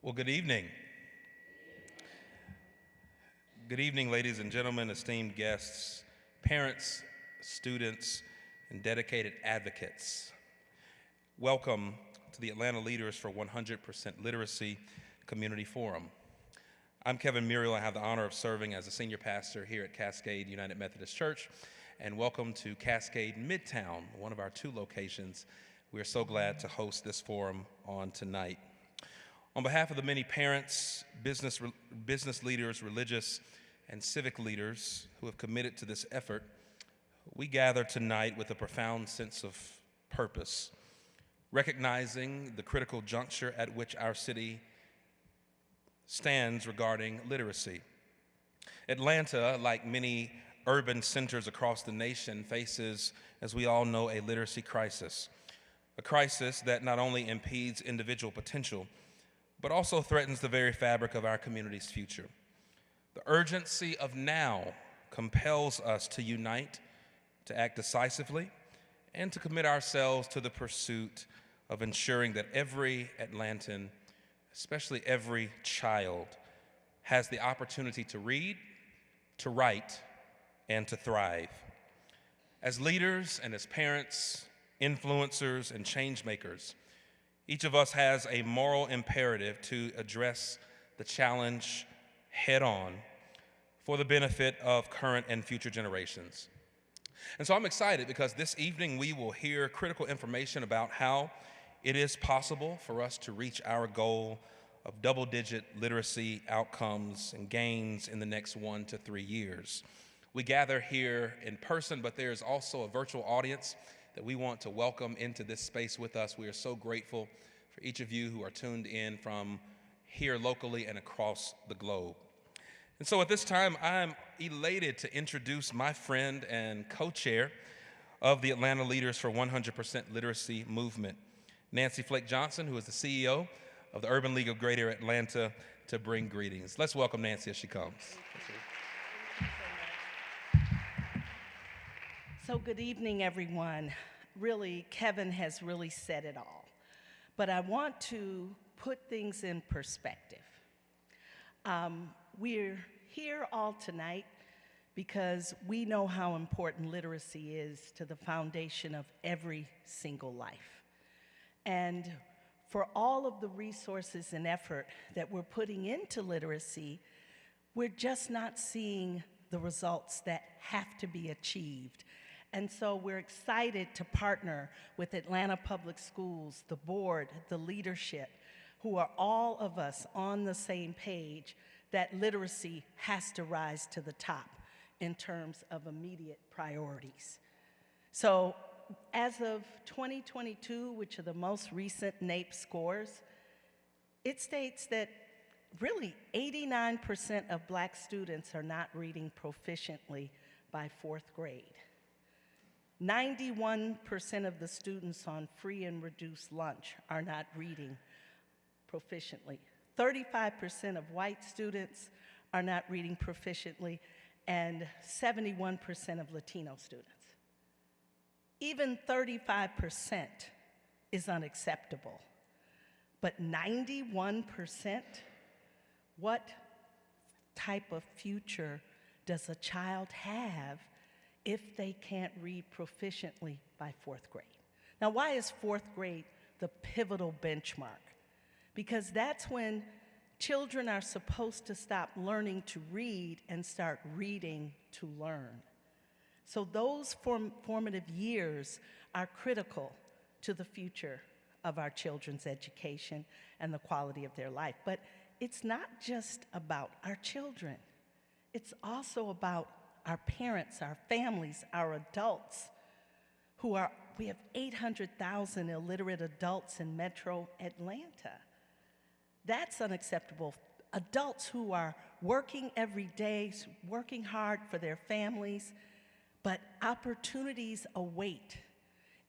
Well, good evening. Good evening, ladies and gentlemen, esteemed guests, parents, students, and dedicated advocates. Welcome to the Atlanta Leaders for 100% Literacy Community Forum. I'm Kevin Murriel. I have the honor of serving as a senior pastor here at Cascade United Methodist Church, and welcome to Cascade Midtown, one of our two locations. We are so glad to host this forum on tonight. On behalf of the many parents, business leaders, religious, and civic leaders who have committed to this effort, we gather tonight with a profound sense of purpose, recognizing the critical juncture at which our city stands regarding literacy. Atlanta, like many urban centers across the nation, faces, as we all know, a literacy crisis, a crisis that not only impedes individual potential, but also threatens the very fabric of our community's future. The urgency of now compels us to unite, to act decisively, and to commit ourselves to the pursuit of ensuring that every Atlantan, especially every child, has the opportunity to read, to write, and to thrive. As leaders and as parents, influencers, and change makers, each of us has a moral imperative to address the challenge head on for the benefit of current and future generations. And so I'm excited because this evening we will hear critical information about how it is possible for us to reach our goal of double-digit literacy outcomes and gains in the next 1 to 3 years. We gather here in person, but there's also a virtual audience that we want to welcome into this space with us. We are so grateful for each of you who are tuned in from here locally and across the globe. And so at this time, I'm elated to introduce my friend and co-chair of the Atlanta Leaders for 100% Literacy movement, Nancy Flake Johnson, who is the CEO of the Urban League of Greater Atlanta, to bring greetings. Let's welcome Nancy as she comes. So good evening, everyone. Really, Kevin has really said it all. But I want to put things in perspective. We're here all tonight because we know how important literacy is to the foundation of every single life. And for all of the resources and effort that we're putting into literacy, we're just not seeing the results that have to be achieved. And so we're excited to partner with Atlanta Public Schools, the board, the leadership, who are all of us on the same page that literacy has to rise to the top in terms of immediate priorities. So as of 2022, which are the most recent NAEP scores, it states that really 89% of Black students are not reading proficiently by 4th grade. 91% of the students on free and reduced lunch are not reading proficiently. 35% of white students are not reading proficiently, and 71% of Latino students. Even 35% is unacceptable. But 91%, what type of future does a child have if they can't read proficiently by 4th grade? Now, why is 4th grade the pivotal benchmark? Because that's when children are supposed to stop learning to read and start reading to learn. So those formative years are critical to the future of our children's education and the quality of their life. But it's not just about our children. It's also about our parents, our families, our adults we have 800,000 illiterate adults in metro Atlanta. That's unacceptable. Adults who are working every day, working hard for their families, but opportunities await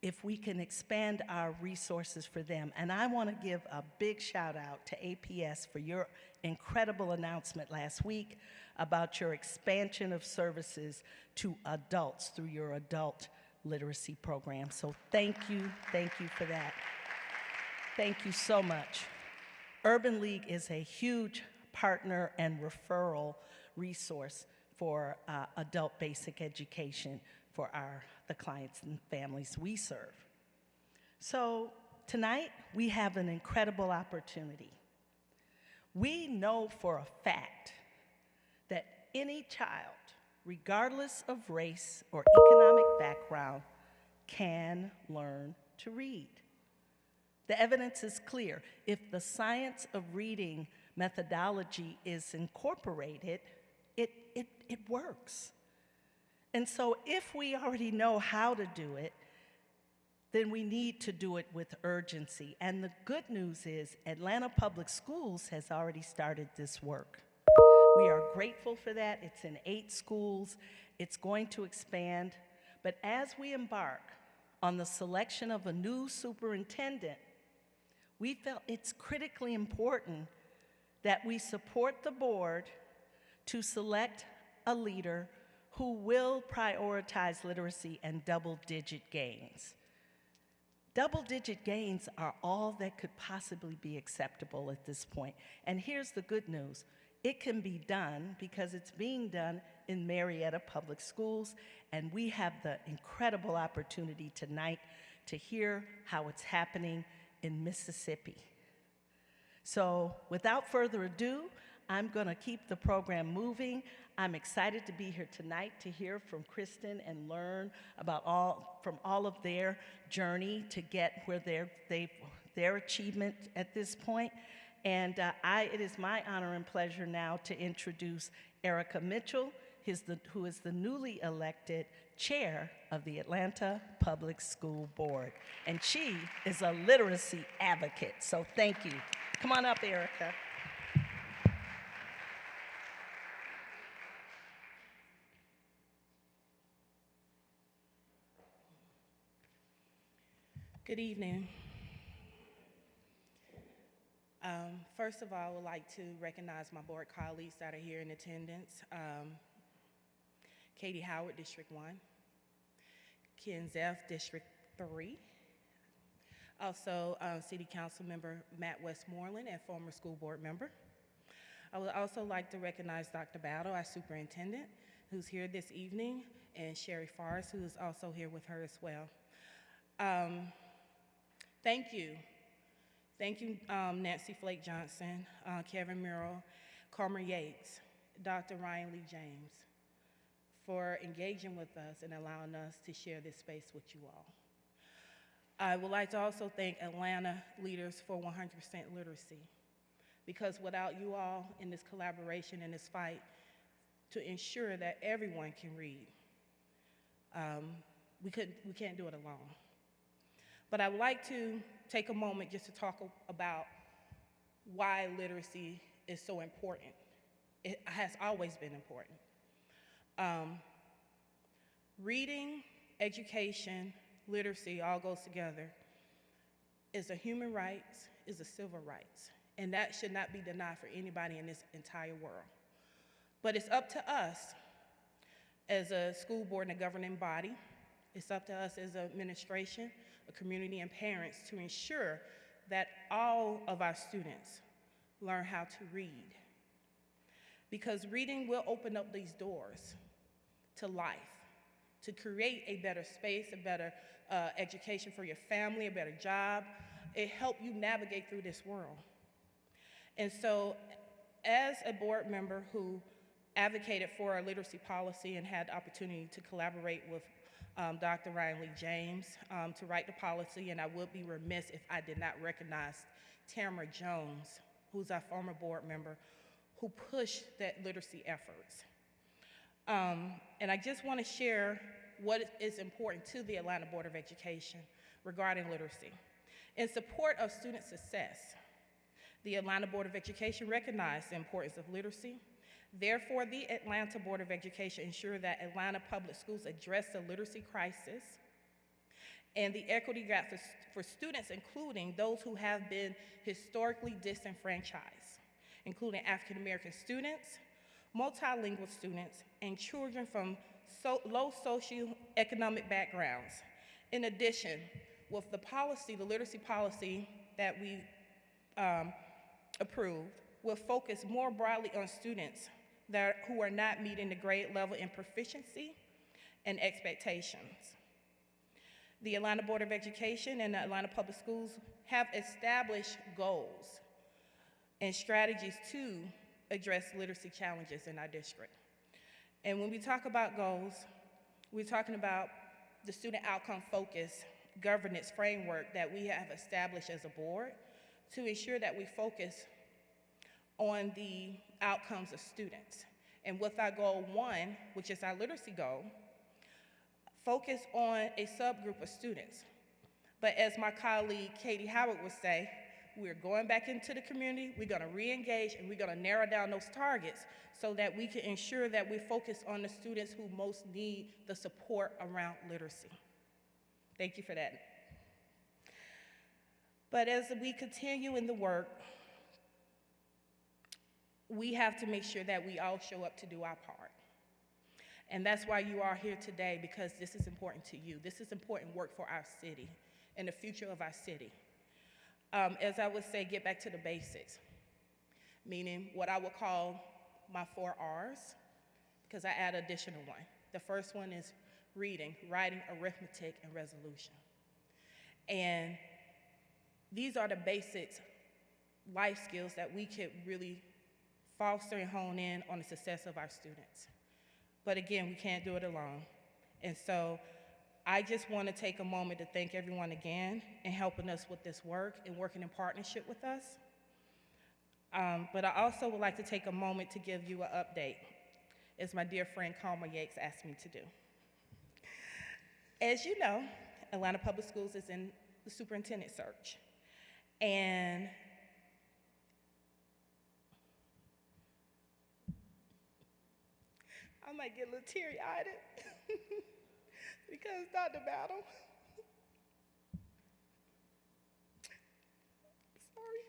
if we can expand our resources for them. And I want to give a big shout out to APS for your incredible announcement last week about your expansion of services to adults through your adult literacy program. So thank you for that. Thank you so much. Urban League is a huge partner and referral resource for adult basic education for the clients and families we serve. So tonight, we have an incredible opportunity. We know for a fact that any child, regardless of race or economic background, can learn to read. The evidence is clear. If the science of reading methodology is incorporated, it works. And so if we already know how to do it, then we need to do it with urgency. And the good news is Atlanta Public Schools has already started this work. We are grateful for that. It's in 8 schools. It's going to expand. But as we embark on the selection of a new superintendent, we felt it's critically important that we support the board to select a leader who will prioritize literacy and double-digit gains. Double-digit gains are all that could possibly be acceptable at this point. And here's the good news. It can be done because it's being done in Marietta Public Schools, and we have the incredible opportunity tonight to hear how it's happening in Mississippi. So without further ado, I'm gonna keep the program moving. I'm excited to be here tonight to hear from Kristen and learn about from all of their journey to get where their achievement at this point. And it is my honor and pleasure now to introduce Erica Mitchell, who is the newly elected chair of the Atlanta Public School Board. And she is a literacy advocate, so thank you. Come on up, Erica. Good evening. First of all, I would like to recognize my board colleagues that are here in attendance. Katie Howard, District 1. Ken Zeff, District 3. Also, City Council Member Matt Westmoreland, and former school board member. I would also like to recognize Dr. Battle, our superintendent, who's here this evening, and Sherry Forrest, who is also here with her as well. Thank you. Thank you, Nancy Flake Johnson, Kevin Murriel, Carmer Yates, Dr. Ryan Lee James, for engaging with us and allowing us to share this space with you all. I would like to also thank Atlanta Leaders for 100% Literacy, because without you all in this collaboration and this fight to ensure that everyone can read, we can't do it alone. But I would like to take a moment just to talk about why literacy is so important. It has always been important. Reading, education, literacy all goes together. It's a human rights, it's a civil rights, and that should not be denied for anybody in this entire world. But it's up to us as a school board and a governing body, it's up to us as an administration, a community, and parents to ensure that all of our students learn how to read. Because reading will open up these doors to life, to create a better space, a better education for your family, a better job. It helps you navigate through this world. And so, as a board member who advocated for a literacy policy and had the opportunity to collaborate with Dr. Ryan Lee James to write the policy, and I would be remiss if I did not recognize Tamara Jones, who's our former board member, who pushed that literacy efforts. And I just want to share what is important to the Atlanta Board of Education regarding literacy. In support of student success, the Atlanta Board of Education recognized the importance of literacy. Therefore, the Atlanta Board of Education ensured that Atlanta Public Schools address the literacy crisis and the equity gap for students, including those who have been historically disenfranchised, including African American students, multilingual students, and children from low socioeconomic backgrounds. In addition, with the policy, the literacy policy that we approved will focus more broadly on students who are not meeting the grade level in proficiency and expectations. The Atlanta Board of Education and the Atlanta Public Schools have established goals and strategies to address literacy challenges in our district. And when we talk about goals, we're talking about the student outcome focused governance framework that we have established as a board to ensure that we focus on the outcomes of students. And with our goal 1, which is our literacy goal, focus on a subgroup of students. But as my colleague Katie Howard would say, we're going back into the community, we're gonna re-engage, and we're gonna narrow down those targets so that we can ensure that we focus on the students who most need the support around literacy. Thank you for that. But as we continue in the work, we have to make sure that we all show up to do our part. And that's why you are here today, because this is important to you. This is important work for our city and the future of our city. As I would say, get back to the basics, meaning what I would call my 4 R's, because I add an additional one. The first one is reading, writing, arithmetic, and resolution. And these are the basic life skills that we could really foster and hone in on the success of our students. But again, we can't do it alone. And so I just want to take a moment to thank everyone again in helping us with this work and working in partnership with us. But I also would like to take a moment to give you an update, as my dear friend Kalma Yates asked me to do. As you know, Atlanta Public Schools is in the superintendent search. And I might get a little teary-eyed because Dr. Battle, sorry.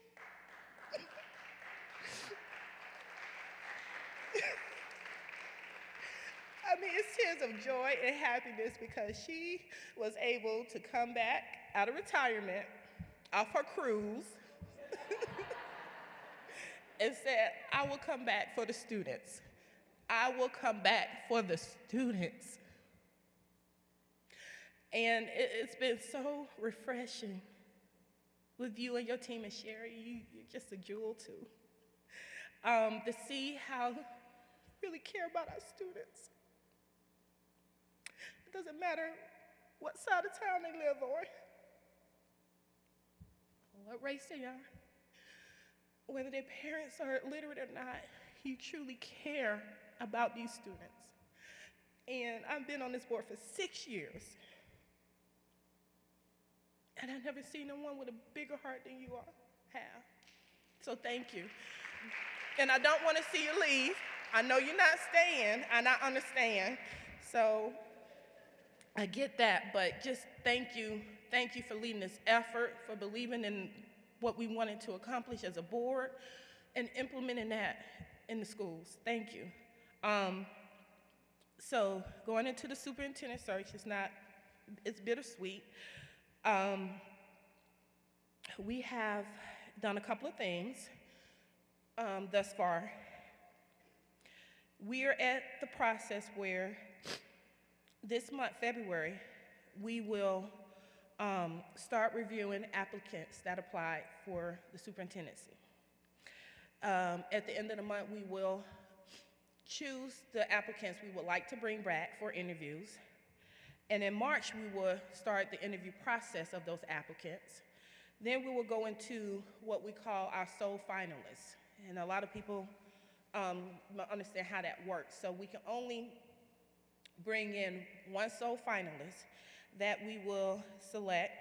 I mean, it's tears of joy and happiness because she was able to come back out of retirement off her cruise and said, I will come back for the students. I will come back for the students. And it's been so refreshing with you and your team, and Sherry, you're just a jewel too. To see how you really care about our students. It doesn't matter what side of town they live on, what race they are, whether their parents are literate or not, you truly care about these students. And I've been on this board for 6 years. And I've never seen anyone with a bigger heart than you all have. So thank you. And I don't want to see you leave. I know you're not staying, and I understand. So I get that, but just thank you. Thank you for leading this effort, for believing in what we wanted to accomplish as a board, and implementing that in the schools. Thank you. So going into the superintendent search, it's bittersweet. We have done a couple of things thus far. We are at the process where this month, February, we will start reviewing applicants that applied for the superintendency. At the end of the month, we will choose the applicants we would like to bring back for interviews. And in March, we will start the interview process of those applicants. Then we will go into what we call our sole finalists. And a lot of people understand how that works. So we can only bring in one sole finalist that we will select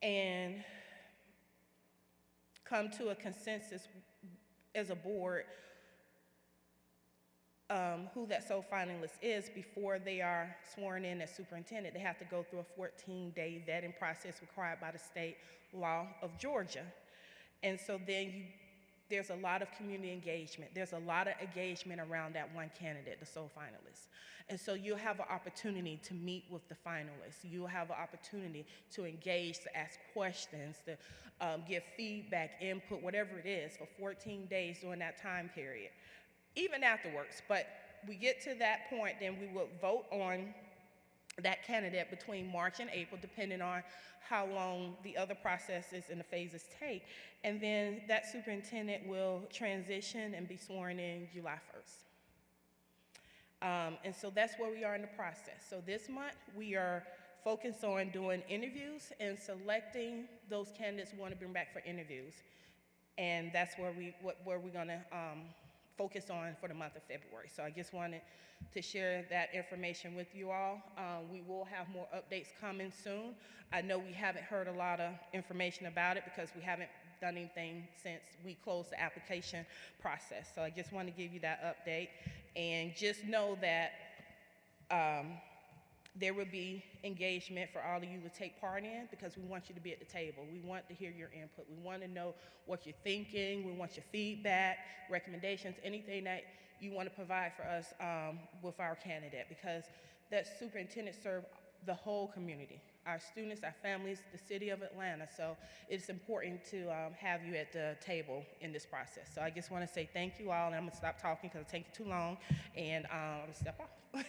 and come to a consensus as a board who that sole finalist is before they are sworn in as superintendent. They have to go through a 14-day vetting process required by the state law of Georgia. And so then you there's a lot of community engagement. There's a lot of engagement around that one candidate, the sole finalist. And so you'll have an opportunity to meet with the finalists. You'll have an opportunity to engage, to ask questions, to give feedback, input, whatever it is, for 14 days during that time period, even afterwards. But we get to that point, then we will vote on that candidate between March and April, depending on how long the other processes and the phases take. And then that superintendent will transition and be sworn in July 1st. And so that's where we are in the process. So this month, we are focused on doing interviews and selecting those candidates we want to bring back for interviews. And that's where we're going to focus on for the month of February. So I just wanted to share that information with you all. We will have more updates coming soon. I know we haven't heard a lot of information about it because we haven't done anything since we closed the application process. So I just want to give you that update. And just know that there will be engagement for all of you to take part in because we want you to be at the table. We want to hear your input. We want to know what you're thinking. We want your feedback, recommendations, anything that you want to provide for us with our candidate, because that superintendent serves the whole community, our students, our families, the city of Atlanta. So it's important to have you at the table in this process. So I just want to say thank you all, and I'm going to stop talking because it's taking too long, and I'm going to step off.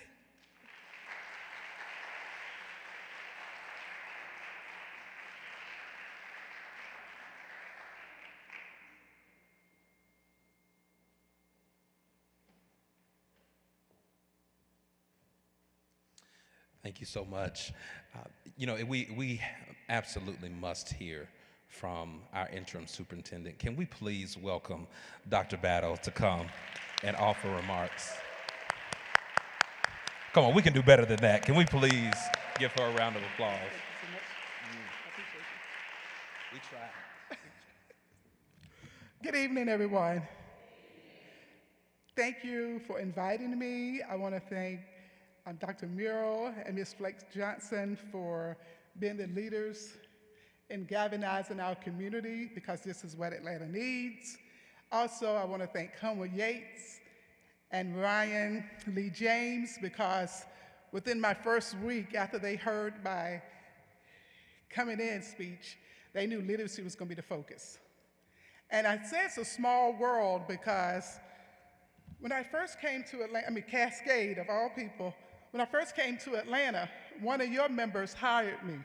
Thank you so much. You know, we absolutely must hear from our interim superintendent. Can we please welcome Dr. Battle to come and offer remarks? Come on, we can do better than that. Can we please give her a round of applause? Thank you so much. I appreciate you. We tried. Good evening, everyone. Thank you for inviting me. I want to thank Dr. Murriel and Ms. Flex Johnson for being the leaders in galvanizing our community, because this is what Atlanta needs. Also, I want to thank Homer Yates and Ryan Lee James, because within my first week after they heard my coming in speech, they knew literacy was going to be the focus. And I say it's a small world because when I first came to Atlanta, Cascade of all people, when I first came to Atlanta, one of your members hired me.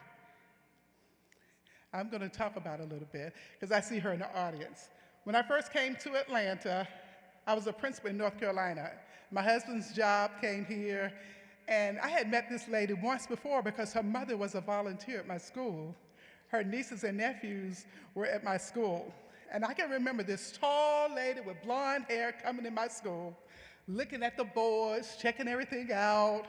I'm going to talk about it a little bit because I see her in the audience. When I first came to Atlanta, I was a principal in North Carolina. My husband's job came here, and I had met this lady once before because her mother was a volunteer at my school. Her nieces and nephews were at my school. And I can remember this tall lady with blonde hair coming in my school, looking at the boards, checking everything out.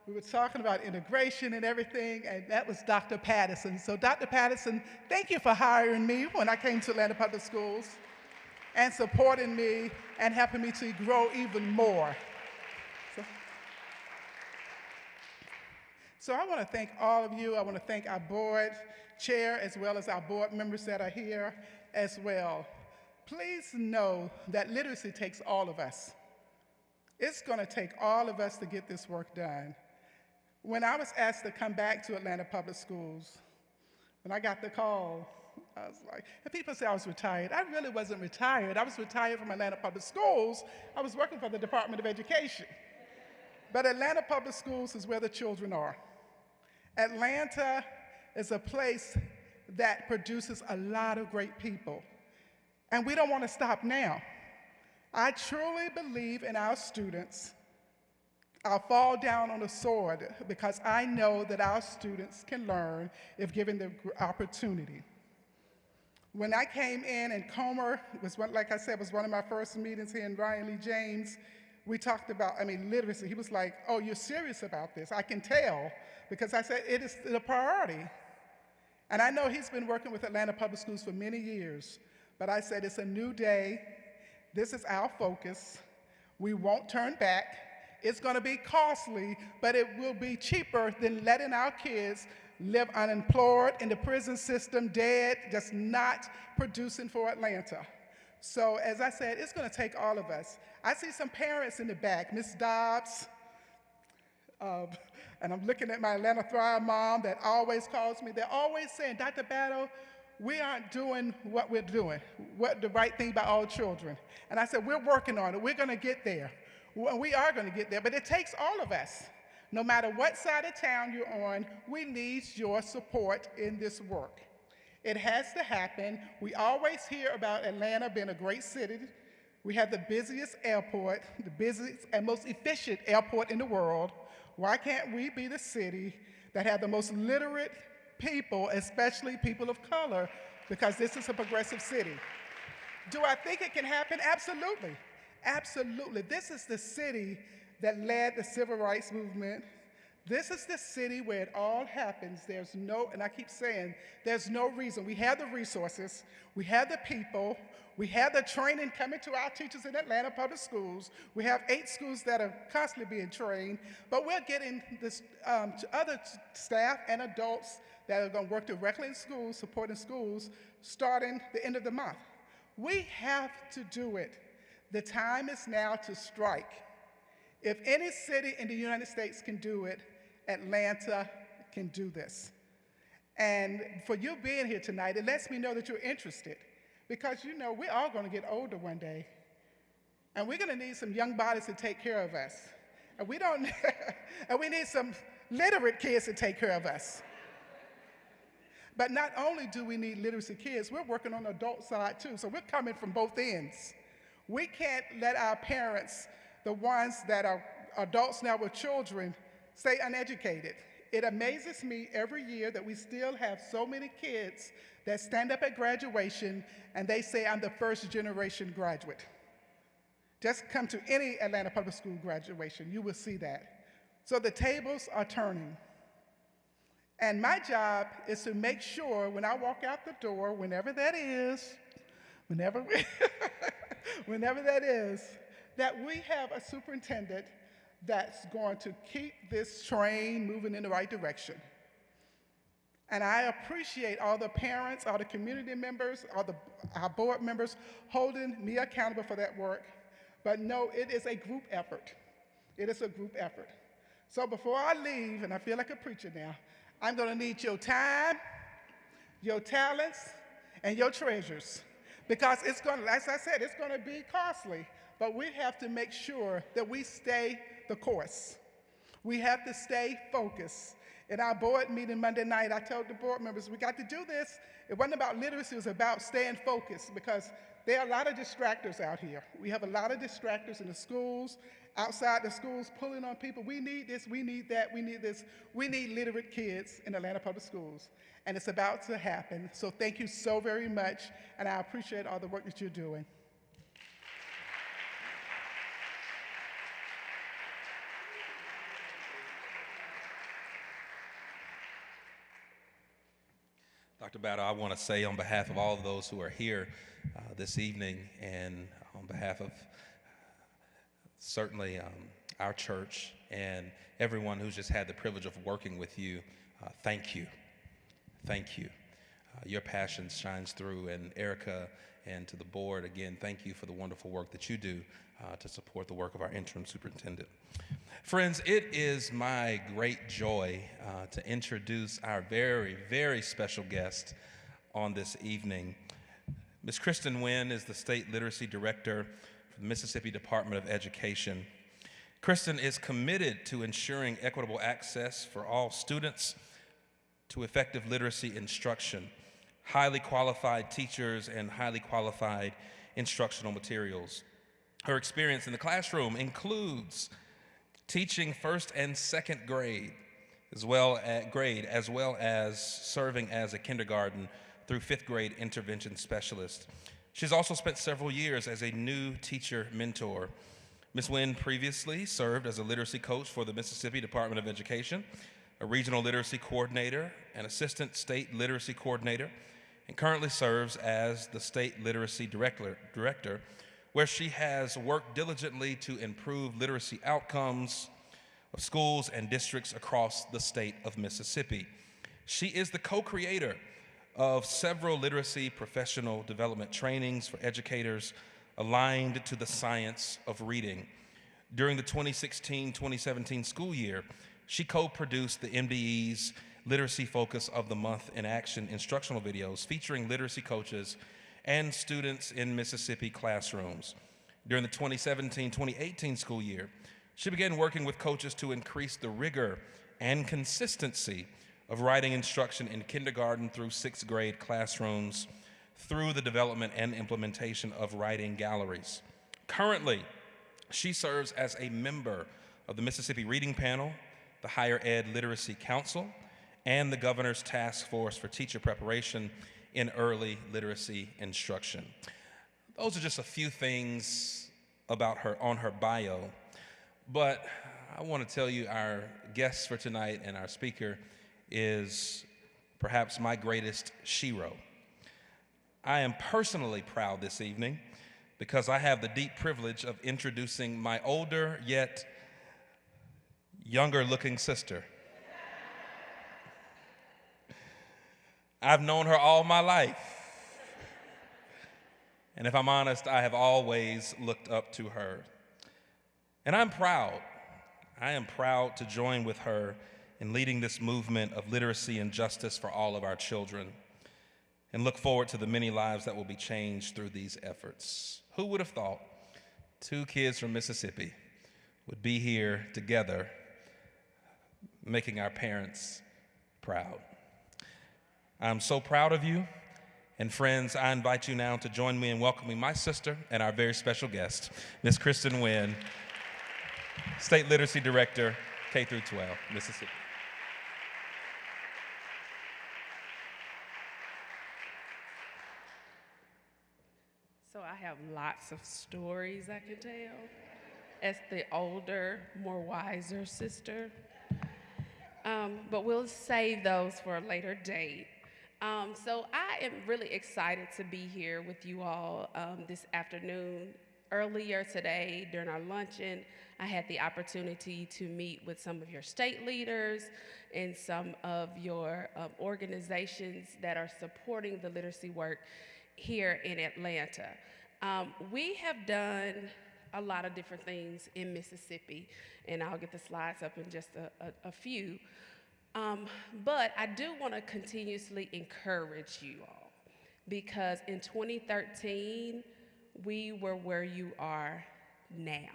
We were talking about integration and everything, and that was Dr. Patterson. So Dr. Patterson, thank you for hiring me when I came to Atlanta Public Schools and supporting me and helping me to grow even more. So I want to thank all of you. I want to thank our board chair as well as our board members that are here as well. Please know that literacy takes all of us. It's going to take all of us to get this work done. When I was asked to come back to Atlanta Public Schools, when I got the call, I was like, and people say I was retired. I really wasn't retired. I was retired from Atlanta Public Schools. I was working for the Department of Education. But Atlanta Public Schools is where the children are. Atlanta is a place that produces a lot of great people. And we don't want to stop now. I truly believe in our students. I'll fall down on the sword because I know that our students can learn if given the opportunity. When I came in, and Comer was like I said, was one of my first meetings here in Ryan Lee James, we talked about, literacy. He was like, oh, you're serious about this. I can tell, because I said it is the priority. And I know he's been working with Atlanta Public Schools for many years, but I said it's a new day. This is our focus. We won't turn back. It's going to be costly, but it will be cheaper than letting our kids live unemployed in the prison system, dead, just not producing for Atlanta. So as I said, it's going to take all of us. I see some parents in the back, Miss Dobbs, and I'm looking at my Atlanta Thrive mom that always calls me. They're always saying, Dr. Battle, we aren't doing what we're doing, what the right thing by all children. And I said, we're working on it. We're going to get there. We are going to get there, but it takes all of us. No matter what side of town you're on, we need your support in this work. It has to happen. We always hear about Atlanta being a great city. We have the busiest airport, the busiest and most efficient airport in the world. Why can't we be the city that have the most literate people, especially people of color, because this is a progressive city? Do I think it can happen? Absolutely. Absolutely. This is the city that led the civil rights movement. This is the city where it all happens. There's no, and I keep saying, there's no reason. We have the resources, we have the people, we have the training coming to our teachers in Atlanta public schools. We have 8 schools that are constantly being trained, but we're getting this to other staff and adults that are going to work directly in schools, supporting schools, starting the end of the month. We have to do it. The time is now to strike. If any city in the United States can do it, Atlanta can do this. And for you being here tonight, it lets me know that you're interested, because you know we're all going to get older one day, and we're going to need some young bodies to take care of us. And we don't, and we need some literate kids to take care of us. But not only do we need literacy kids, we're working on the adult side too, so we're coming from both ends. We can't let our parents, the ones that are adults now with children, stay uneducated. It amazes me every year that we still have so many kids that stand up at graduation and they say, I'm the first generation graduate. Just come to any Atlanta Public School graduation, you will see that. So the tables are turning. And my job is to make sure when I walk out the door, whenever that is, whenever that is, that we have a superintendent that's going to keep this train moving in the right direction. And I appreciate all the parents, all the community members, our board members holding me accountable for that work. But no, it is a group effort. It is a group effort. So before I leave, and I feel like a preacher now, I'm going to need your time, your talents, and your treasures. Because it's going to, as I said, it's going to be costly. But we have to make sure that we stay the course. We have to stay focused. In our board meeting Monday night, I told the board members, we got to do this. It wasn't about literacy, it was about staying focused, because there are a lot of distractors out here. We have a lot of distractors in the schools, outside the schools, pulling on people. We need this, we need that, we need this. We need literate kids in Atlanta Public Schools, and it's about to happen. So thank you so very much, and I appreciate all the work that you're doing. Dr. Battle, I want to say on behalf of all of those who are here this evening, and on behalf of certainly our church and everyone who's just had the privilege of working with you, thank you. Thank you. Your passion shines through, and Erica and to the board, again, thank you for the wonderful work that you do to support the work of our interim superintendent. Friends, it is my great joy to introduce our very, very special guest on this evening. Ms. Kristen Wynn is the State Literacy Director for the Mississippi Department of Education. Kristen is committed to ensuring equitable access for all students to effective literacy instruction, highly qualified teachers, and highly qualified instructional materials. Her experience in the classroom includes teaching first and second grade, as well as serving as a kindergarten through fifth grade intervention specialist. She's also spent several years as a new teacher mentor. Ms. Wynn previously served as a literacy coach for the Mississippi Department of Education, a regional literacy coordinator, an assistant state literacy coordinator, and currently serves as the state literacy director, where she has worked diligently to improve literacy outcomes of schools and districts across the state of Mississippi. She is the co-creator of several literacy professional development trainings for educators aligned to the science of reading. During the 2016-2017 school year, she co-produced the MDE's Literacy Focus of the Month in Action instructional videos featuring literacy coaches and students in Mississippi classrooms. During the 2017-2018 school year, she began working with coaches to increase the rigor and consistency of writing instruction in kindergarten through sixth grade classrooms through the development and implementation of writing galleries. Currently, she serves as a member of the Mississippi Reading Panel, the Higher Ed Literacy Council, and the Governor's Task Force for Teacher Preparation in Early Literacy Instruction. Those are just a few things about her on her bio, but I want to tell you our guest for tonight and our speaker is perhaps my greatest shero. I am personally proud this evening because I have the deep privilege of introducing my older yet younger looking sister. I've known her all my life. And if I'm honest, I have always looked up to her. And I'm proud. I am proud to join with her in leading this movement of literacy and justice for all of our children, and look forward to the many lives that will be changed through these efforts. Who would have thought two kids from Mississippi would be here together, making our parents proud? I'm so proud of you. And friends, I invite you now to join me in welcoming my sister and our very special guest, Ms. Kristen Wynn, State Literacy Director, K through 12, Mississippi. So I have lots of stories I can tell as the older, more wiser sister. But we'll save those for a later date. So I am really excited to be here with you all this afternoon. Earlier today, during our luncheon, I had the opportunity to meet with some of your state leaders and some of your organizations that are supporting the literacy work here in Atlanta. We have done a lot of different things in Mississippi, and I'll get the slides up in just a few. But I do want to continuously encourage you all, because in 2013, we were where you are now.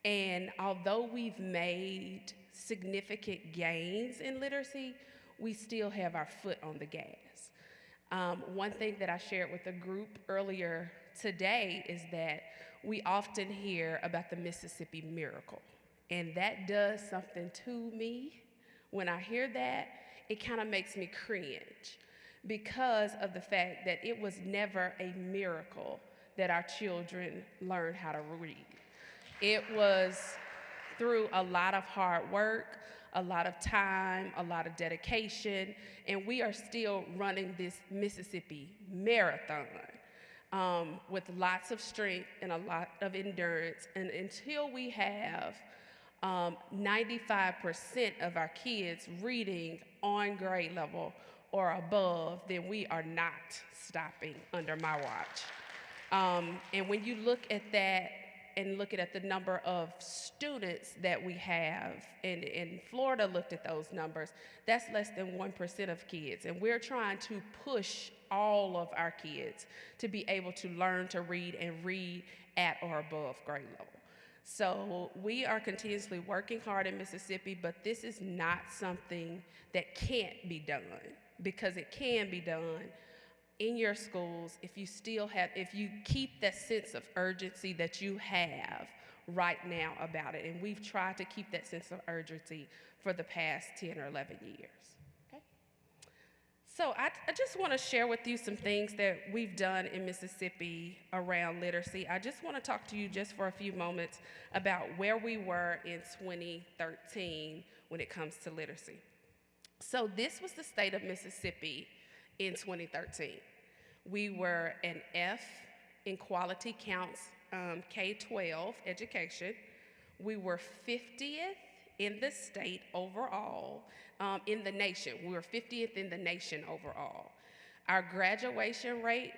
And although we've made significant gains in literacy, we still have our foot on the gas. One thing that I shared with the group earlier today is that we often hear about the Mississippi miracle, and that does something to me. When I hear that, it kind of makes me cringe because of the fact that it was never a miracle that our children learned how to read. It was through a lot of hard work, a lot of time, a lot of dedication, and we are still running this Mississippi marathon with lots of strength and a lot of endurance. And until we have 95% of our kids reading on grade level or above, then we are not stopping under my watch. And when you look at that and look at the number of students that we have, and Florida looked at those numbers, that's less than 1% of kids. And we're trying to push all of our kids to be able to learn to read and read at or above grade level. So we are continuously working hard in Mississippi, but this is not something that can't be done, because it can be done in your schools if you keep that sense of urgency that you have right now about it. And we've tried to keep that sense of urgency for the past 10 or 11 years. Okay? So I just want to share with you some things that we've done in Mississippi around literacy. I just want to talk to you just for a few moments about where we were in 2013 when it comes to literacy. So this was the state of Mississippi in 2013. We were an F in quality counts K-12 education. We were 50th in the state overall, in the nation. We were 50th in the nation overall. Our graduation rate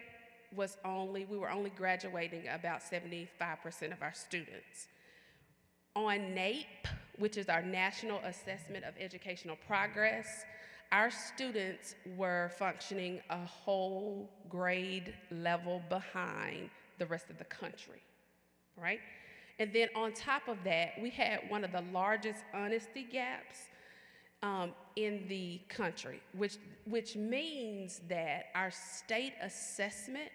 was we were only graduating about 75% of our students. On NAEP, which is our National Assessment of Educational Progress, our students were functioning a whole grade level behind the rest of the country, right? And then on top of that, we had one of the largest honesty gaps in the country, which means that our state assessment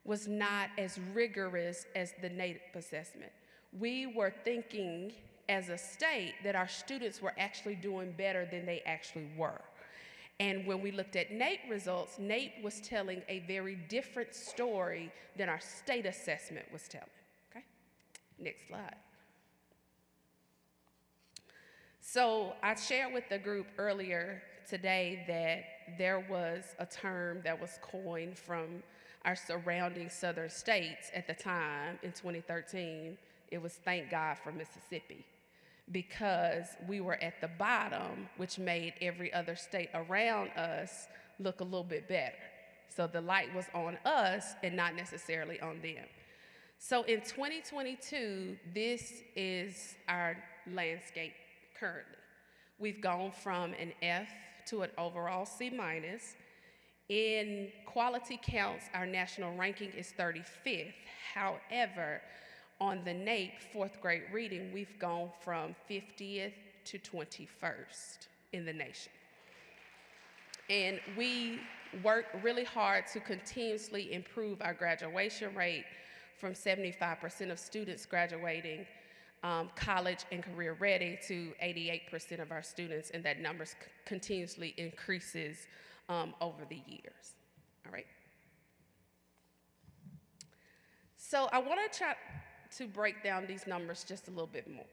was not as rigorous as the NAEP assessment. We were thinking as a state that our students were actually doing better than they actually were. And when we looked at NAEP results, NAEP was telling a very different story than our state assessment was telling. Okay, next slide. So I shared with the group earlier today that there was a term that was coined from our surrounding southern states at the time in 2013. It was "Thank God for Mississippi," because we were at the bottom, which made every other state around us look a little bit better. So the light was on us and not necessarily on them. So in 2022, this is our landscape currently. We've gone from an F to an overall C-. In quality counts, our national ranking is 35th. However, on the NAEP fourth grade reading, we've gone from 50th to 21st in the nation. And we work really hard to continuously improve our graduation rate from 75% of students graduating college and career ready to 88% of our students, and that number continuously increases over the years. All right. So I want to try to break down these numbers just a little bit more,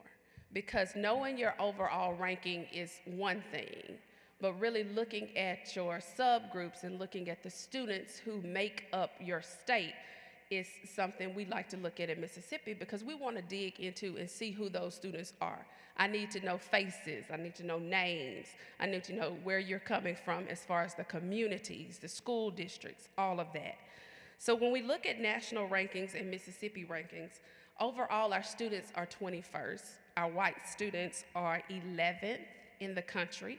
because knowing your overall ranking is one thing, but really looking at your subgroups and looking at the students who make up your state is something we like to look at in Mississippi, because we want to dig into and see who those students are. I need to know faces, I need to know names, I need to know where you're coming from as far as the communities, the school districts, all of that. So when we look at national rankings and Mississippi rankings, overall our students are 21st, our white students are 11th in the country,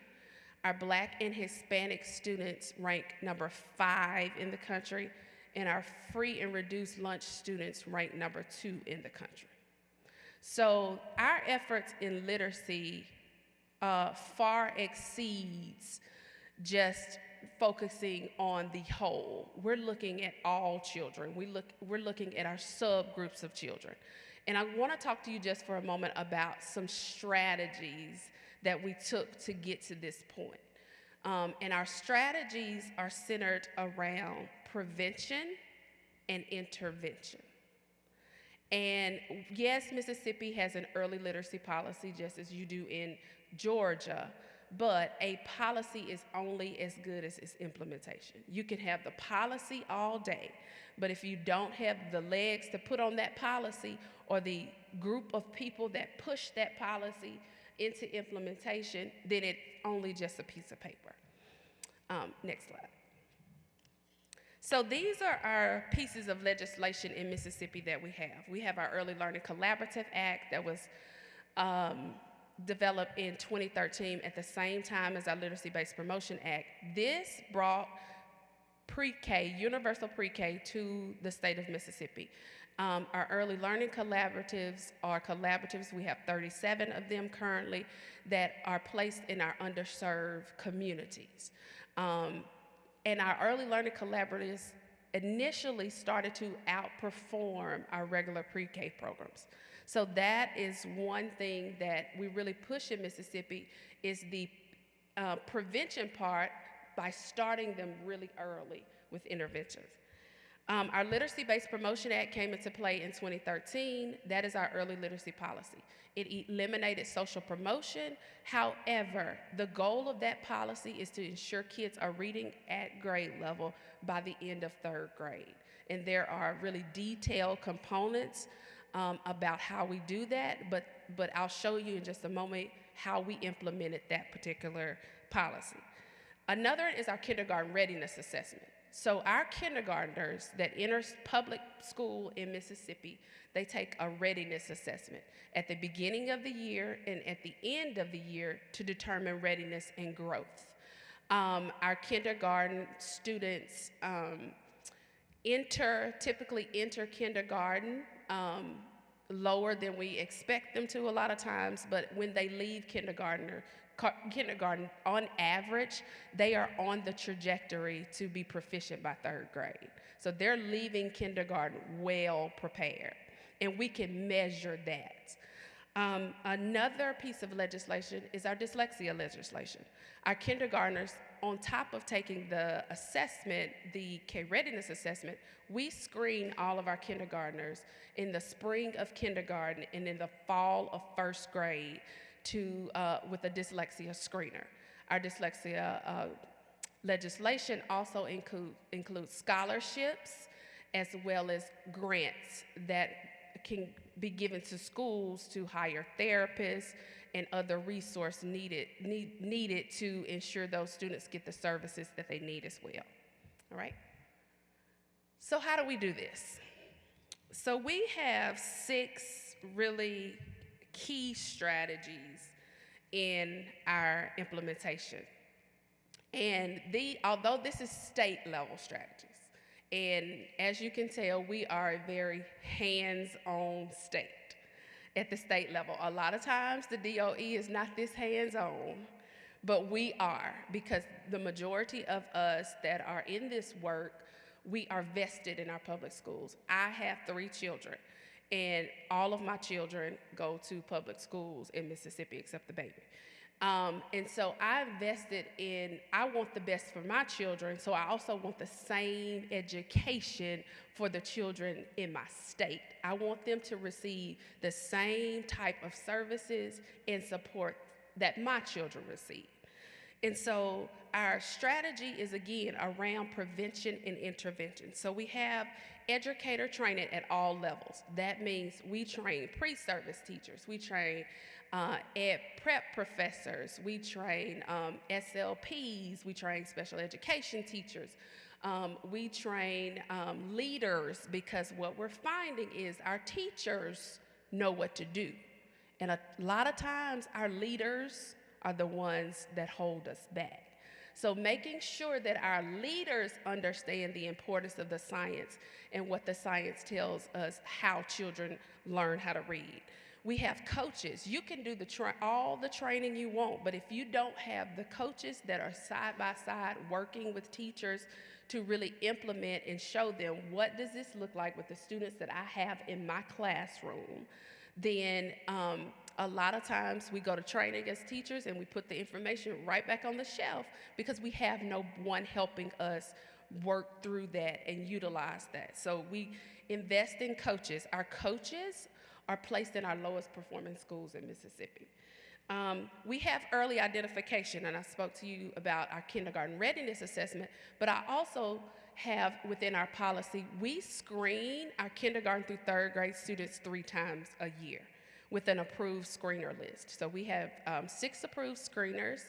our Black and Hispanic students rank number 5 in the country, and our free and reduced lunch students rank number 2 in the country. So our efforts in literacy far exceeds just focusing on the whole. We're looking at all children. We're looking at our subgroups of children. And I want to talk to you just for a moment about some strategies that we took to get to this point. And our strategies are centered around prevention and intervention. And yes, Mississippi has an early literacy policy, just as you do in Georgia, but a policy is only as good as its implementation. You can have the policy all day, but if you don't have the legs to put on that policy, or the group of people that push that policy into implementation, then it's only just a piece of paper. Next slide. So these are our pieces of legislation in Mississippi that we have. We have our Early Learning Collaborative Act that was developed in 2013 at the same time as our Literacy-Based Promotion Act. This brought pre-K, universal pre-K, to the state of Mississippi. Our early learning collaboratives are collaboratives. We have 37 of them currently that are placed in our underserved communities. And our early learning collaboratives initially started to outperform our regular pre-K programs. So that is one thing that we really push in Mississippi, is the prevention part by starting them really early with interventions. Our Literacy-Based Promotion Act came into play in 2013. That is our early literacy policy. It eliminated social promotion. However, the goal of that policy is to ensure kids are reading at grade level by the end of 3rd grade. And there are really detailed components about how we do that, but I'll show you in just a moment how we implemented that particular policy. Another is our kindergarten readiness assessment. So our kindergartners that enter public school in Mississippi, they take a readiness assessment at the beginning of the year and at the end of the year to determine readiness and growth. Our kindergarten students typically enter kindergarten lower than we expect them to a lot of times, but when they leave kindergarten, on average, they are on the trajectory to be proficient by 3rd grade. So they're leaving kindergarten well prepared, and we can measure that. Another piece of legislation is our dyslexia legislation. Our kindergartners, on top of taking the assessment, the K-readiness assessment, we screen all of our kindergartners in the spring of kindergarten and in the fall of 1st grade with a dyslexia screener. Our dyslexia legislation also includes scholarships as well as grants that can be given to schools to hire therapists and other resources needed to ensure those students get the services that they need as well. All right? So how do we do this? So we have 6 really key strategies in our implementation. And although this is state level strategies, and as you can tell, we are a very hands-on state at the state level. A lot of times the DOE is not this hands-on, but we are, because the majority of us that are in this work, we are vested in our public schools. I have 3 children, and all of my children go to public schools in Mississippi except the baby. And so I want the best for my children, so I also want the same education for the children in my state. I want them to receive the same type of services and support that my children receive. And so our strategy is, again, around prevention and intervention. So we have educator training at all levels. That means we train pre-service teachers, we train ed prep professors, we train SLPs, we train special education teachers, we train leaders, because what we're finding is our teachers know what to do. And a lot of times our leaders are the ones that hold us back. So making sure that our leaders understand the importance of the science and what the science tells us how children learn how to read. We have coaches. You can do all the training you want, but if you don't have the coaches that are side by side working with teachers to really implement and show them what does this look like with the students that I have in my classroom, then a lot of times we go to training as teachers and we put the information right back on the shelf because we have no one helping us work through that and utilize that. So we invest in coaches. Our coaches are placed in our lowest performing schools in Mississippi. We have early identification, and I spoke to you about our kindergarten readiness assessment, but I also have within our policy, we screen our kindergarten through 3rd grade students 3 times a year with an approved screener list. So we have 6 approved screeners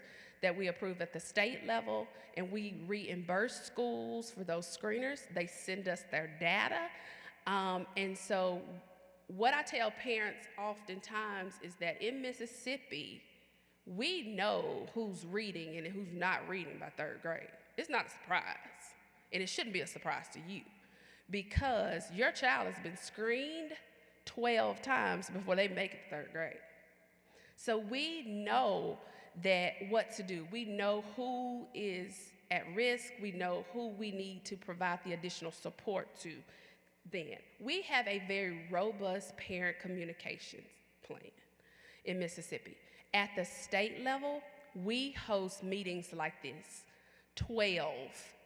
that we approve at the state level, and we reimburse schools for those screeners. They send us their data. And so what I tell parents oftentimes is that in Mississippi, we know who's reading and who's not reading by 3rd grade. It's not a surprise, and it shouldn't be a surprise to you, because your child has been screened 12 times before they make it to 3rd grade. So we know what to do. We know who is at risk. We know who we need to provide the additional support to. Then we have a very robust parent communications plan in Mississippi. At the state level, we host meetings like this, 12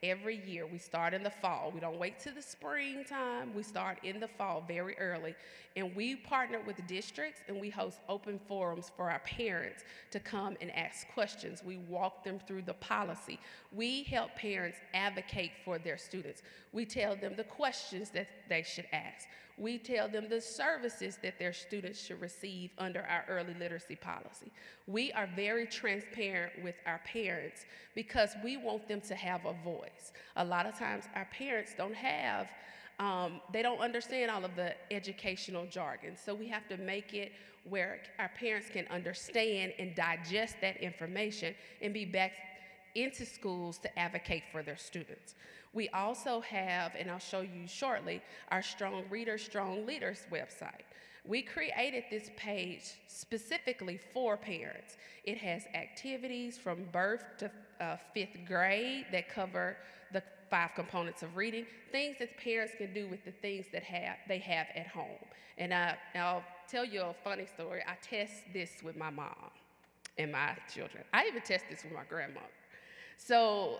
every year. We start in the fall. We don't wait till the springtime. We start in the fall very early. And we partner with districts, and we host open forums for our parents to come and ask questions. We walk them through the policy. We help parents advocate for their students. We tell them the questions that they should ask. We tell them the services that their students should receive under our early literacy policy. We are very transparent with our parents because we want them to have a voice. voice. A lot of times our parents don't have, they don't understand all of the educational jargon. So we have to make it where our parents can understand and digest that information and be back into schools to advocate for their students. We also have, and I'll show you shortly, our Strong Readers, Strong Leaders website. We created this page specifically for parents. It has activities from birth to 5th grade that cover the 5 components of reading, things that parents can do with the things that they have at home. And I'll tell you a funny story. I test this with my mom and my children. I even test this with my grandmother. So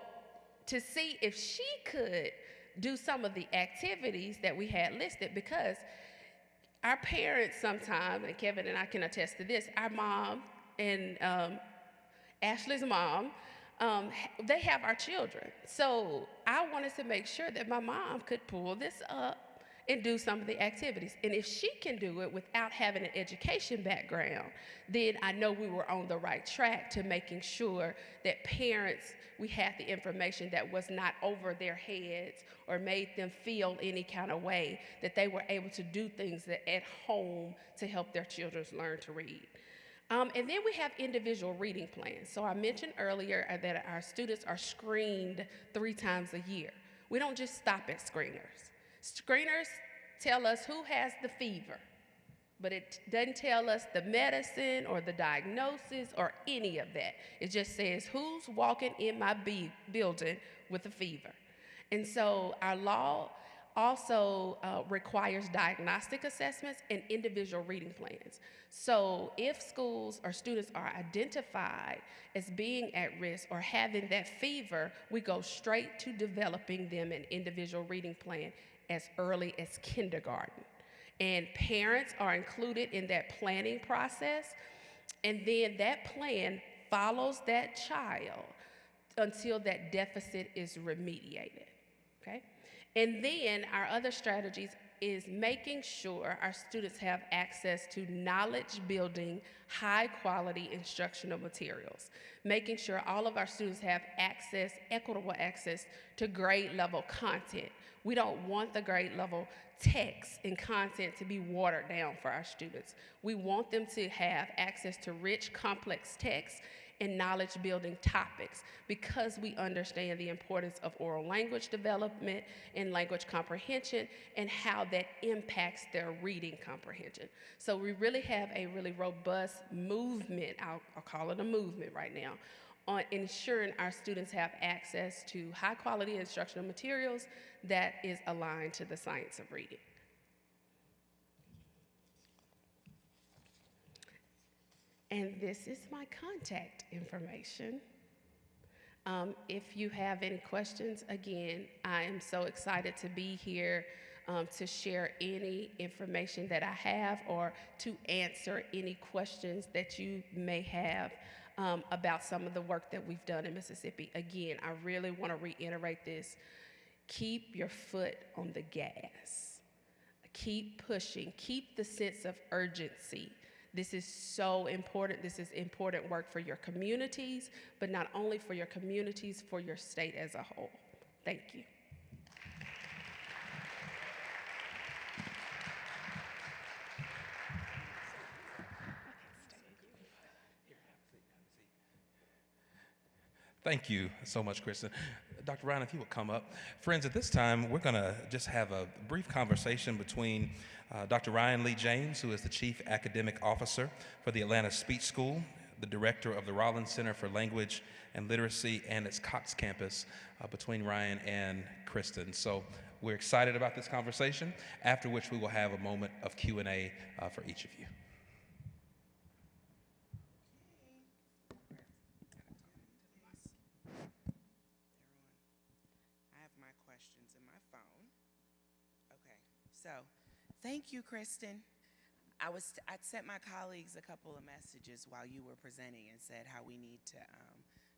to see if she could do some of the activities that we had listed, because our parents sometimes, and Kevin and I can attest to this, our mom and Ashley's mom, they have our children. So I wanted to make sure that my mom could pull this up and do some of the activities. And if she can do it without having an education background, then I know we were on the right track to making sure that parents, we had the information that was not over their heads or made them feel any kind of way, that they were able to do things at home to help their children learn to read. And then we have individual reading plans. So I mentioned earlier that our students are screened 3 times a year. We don't just stop at screeners. Screeners tell us who has the fever, but it doesn't tell us the medicine or the diagnosis or any of that. It just says who's walking in my building with a fever. And so our law also requires diagnostic assessments and individual reading plans. So if schools or students are identified as being at risk or having that fever, we go straight to developing them an individual reading plan as early as kindergarten. And parents are included in that planning process, and then that plan follows that child until that deficit is remediated, okay? And then our other strategies is making sure our students have access to knowledge-building, high-quality instructional materials, making sure all of our students have access, equitable access to grade-level content. We don't want the grade-level text and content to be watered down for our students. We want them to have access to rich, complex text and knowledge-building topics because we understand the importance of oral language development and language comprehension and how that impacts their reading comprehension. So we really have a really robust movement, I'll call it a movement right now, on ensuring our students have access to high-quality instructional materials that is aligned to the science of reading. And this is my contact information. If you have any questions, again, I am so excited to be here to share any information that I have or to answer any questions that you may have about some of the work that we've done in Mississippi. Again, I really want to reiterate this. Keep your foot on the gas. Keep pushing. Keep the sense of urgency. This is so important. This is important work for your communities, but not only for your communities, for your state as a whole. Thank you. Thank you so much, Kristen. Dr. Ryan, if you would come up. Friends, at this time, we're going to just have a brief conversation between Dr. Ryan Lee James, who is the Chief Academic Officer for the Atlanta Speech School, the Director of the Rollins Center for Language and Literacy, and its Cox campus, between Ryan and Kristen. So we're excited about this conversation, after which we will have a moment of Q&A for each of you. So, thank you, Kristen. I sent my colleagues a couple of messages while you were presenting and said how we need to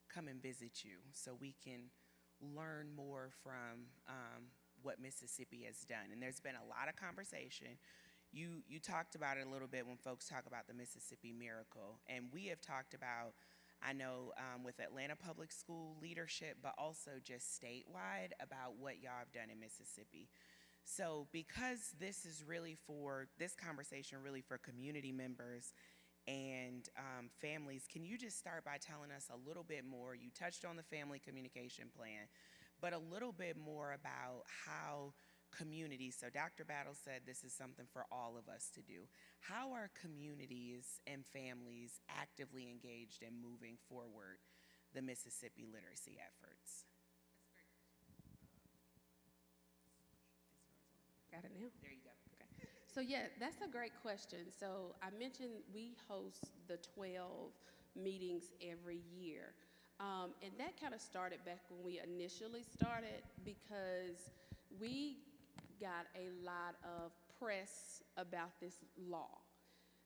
come and visit you so we can learn more from what Mississippi has done. And there's been a lot of conversation. You talked about it a little bit when folks talk about the Mississippi Miracle, and we have talked about I know with Atlanta Public School leadership, but also just statewide about what y'all have done in Mississippi. So because this conversation really for community members and families, can you just start by telling us a little bit more? You touched on the family communication plan, but a little bit more about how communities, so Dr. Battle said this is something for all of us to do. How are communities and families actively engaged in moving forward the Mississippi literacy efforts? Got it now? There you go. Okay. So yeah, that's a great question. So I mentioned we host the 12 meetings every year. And that kind of started back when we initially started because we got a lot of press about this law.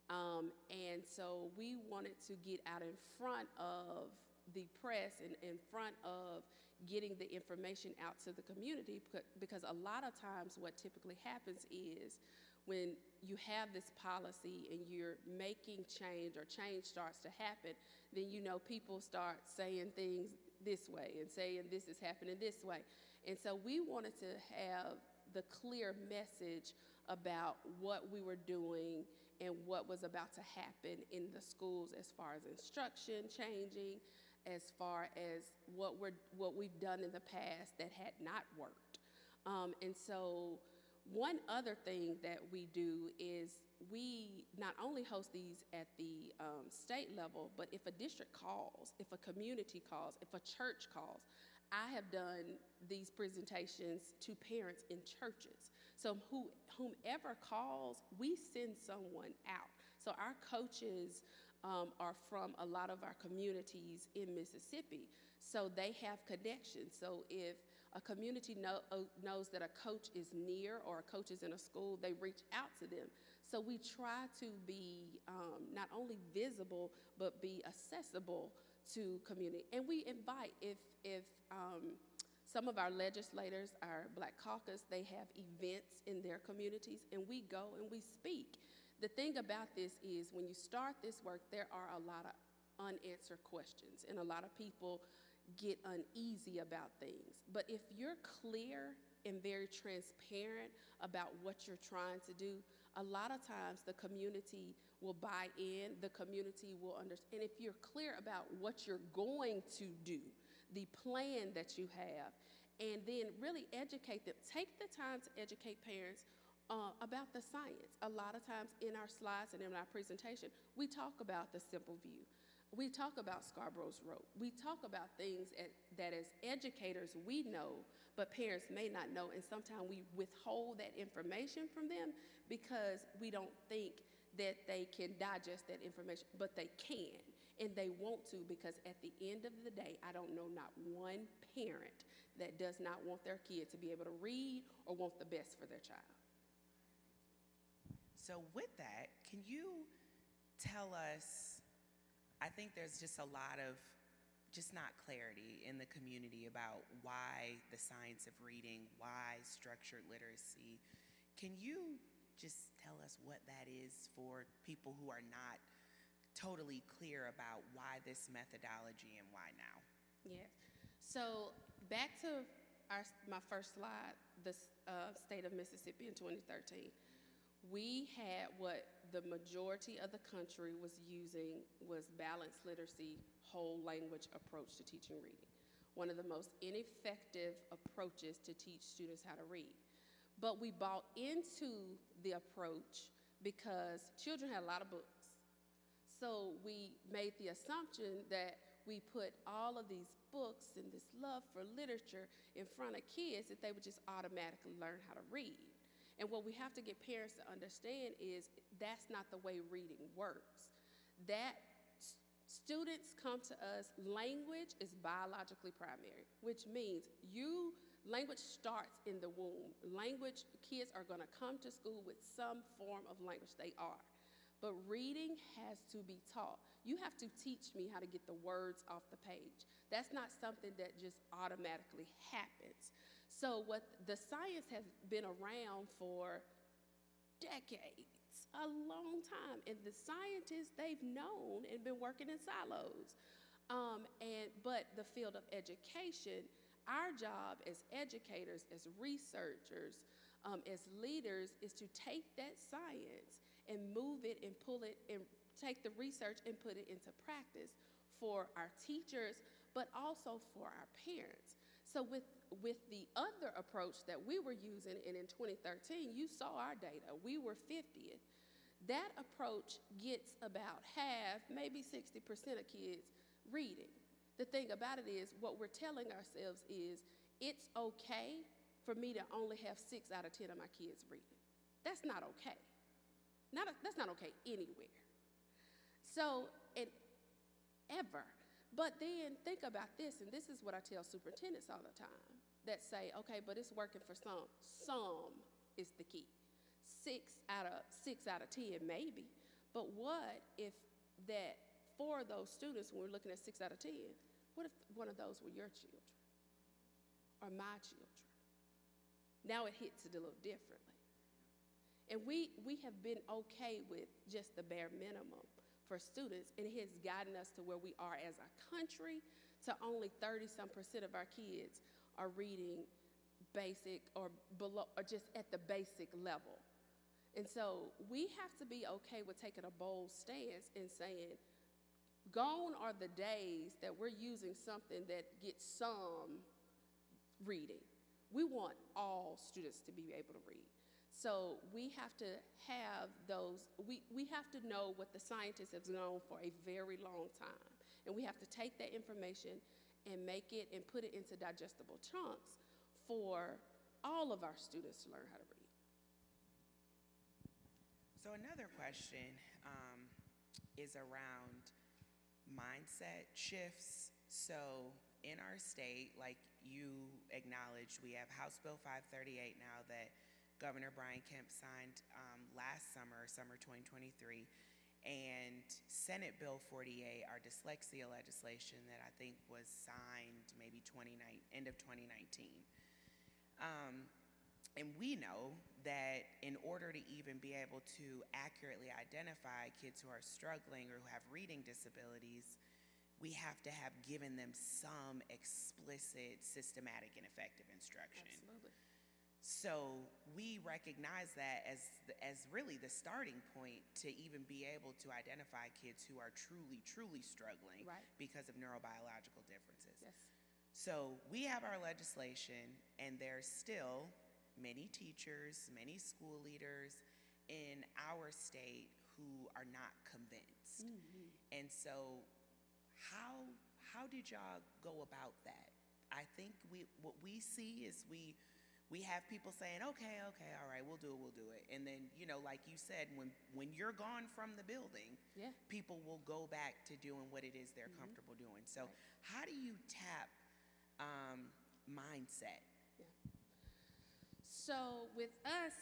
And so we wanted to get out in front of the press and in front of getting the information out to the community, because a lot of times what typically happens is when you have this policy and you're making change or change starts to happen, then people start saying things this way and saying this is happening this way. And so we wanted to have the clear message about what we were doing and what was about to happen in the schools as far as instruction changing, as far as what we've done in the past that had not worked. And so one other thing that we do is we not only host these at the state level, but if a district calls, if a community calls, if a church calls, I have done these presentations to parents in churches. So whomever calls, we send someone out. So our coaches are from a lot of our communities in Mississippi, so they have connections. So if a community knows that a coach is near or a coach is in a school, they reach out to them. So we try to be not only visible, but be accessible to community. And we invite, if some of our legislators, our Black Caucus, they have events in their communities, and we go and we speak. The thing about this is when you start this work, there are a lot of unanswered questions, and a lot of people get uneasy about things. But if you're clear and very transparent about what you're trying to do, a lot of times the community will buy in, the community will understand. And if you're clear about what you're going to do, the plan that you have, and then really educate them. Take the time to educate parents about the science. A lot of times in our slides and in our presentation, we talk about the simple view. We talk about Scarborough's rope. We talk about things that as educators we know, but parents may not know, and sometimes we withhold that information from them because we don't think that they can digest that information, but they can, and they want to, because at the end of the day, I don't know not one parent that does not want their kid to be able to read or want the best for their child. So with that, can you tell us, I think there's just a lot of just not clarity in the community about why the science of reading, why structured literacy. Can you just tell us what that is for people who are not totally clear about why this methodology and why now? Yes. So back to my first slide, the state of Mississippi in 2013. We had what the majority of the country was using was balanced literacy, whole language approach to teaching reading. One of the most ineffective approaches to teach students how to read. But we bought into the approach because children had a lot of books. So we made the assumption that we put all of these books and this love for literature in front of kids that they would just automatically learn how to read. And what we have to get parents to understand is that's not the way reading works. That students come to us, language is biologically primary, which means language starts in the womb. Kids are gonna come to school with some form of language, they are. But reading has to be taught. You have to teach me how to get the words off the page. That's not something that just automatically happens. So what the science has been around for decades, a long time, and the scientists, they've known and been working in silos. But the field of education, our job as educators, as researchers, as leaders, is to take that science and move it and pull it and take the research and put it into practice for our teachers, but also for our parents. So with the other approach that we were using, and in 2013, you saw our data, we were 50th. That approach gets about half, maybe 60% of kids reading. The thing about it is, what we're telling ourselves is, it's okay for me to only have 6 out of 10 of my kids reading. That's not okay. That's not okay anywhere. So, and ever. But then think about this, and this is what I tell superintendents all the time, that say, okay, but it's working for some. Some is the key. 6 out of 10 maybe. But what if that, for those students, when we're looking at 6 out of 10, what if one of those were your children or my children? Now it hits it a little differently. And we have been okay with just the bare minimum for students, and it has gotten us to where we are as a country, to only 30-some% of our kids are reading basic or below, or just at the basic level. And so we have to be okay with taking a bold stance and saying, gone are the days that we're using something that gets some reading. We want all students to be able to read. So we have to have those, we have to know what the scientists have known for a very long time. And we have to take that information and make it and put it into digestible chunks for all of our students to learn how to read. So another question is around mindset shifts. So in our state, like you acknowledged, we have House Bill 538 now that Governor Brian Kemp signed last summer 2023, and Senate Bill 48, our dyslexia legislation that I think was signed maybe end of 2019. And we know that in order to even be able to accurately identify kids who are struggling or who have reading disabilities, we have to have given them some explicit, systematic, and effective instruction. Absolutely. So we recognize that as really the starting point to even be able to identify kids who are truly struggling because of neurobiological differences. Yes. So we have our legislation, and there's still many teachers, many school leaders in our state who are not convinced. Mm-hmm. And so how did y'all go about that? I think what we see is we have people saying, okay, all right, we'll do it. And then, like you said, when you're gone from the building, people will go back to doing what it is they're comfortable doing. So how do you tap mindset? Yeah. So with us,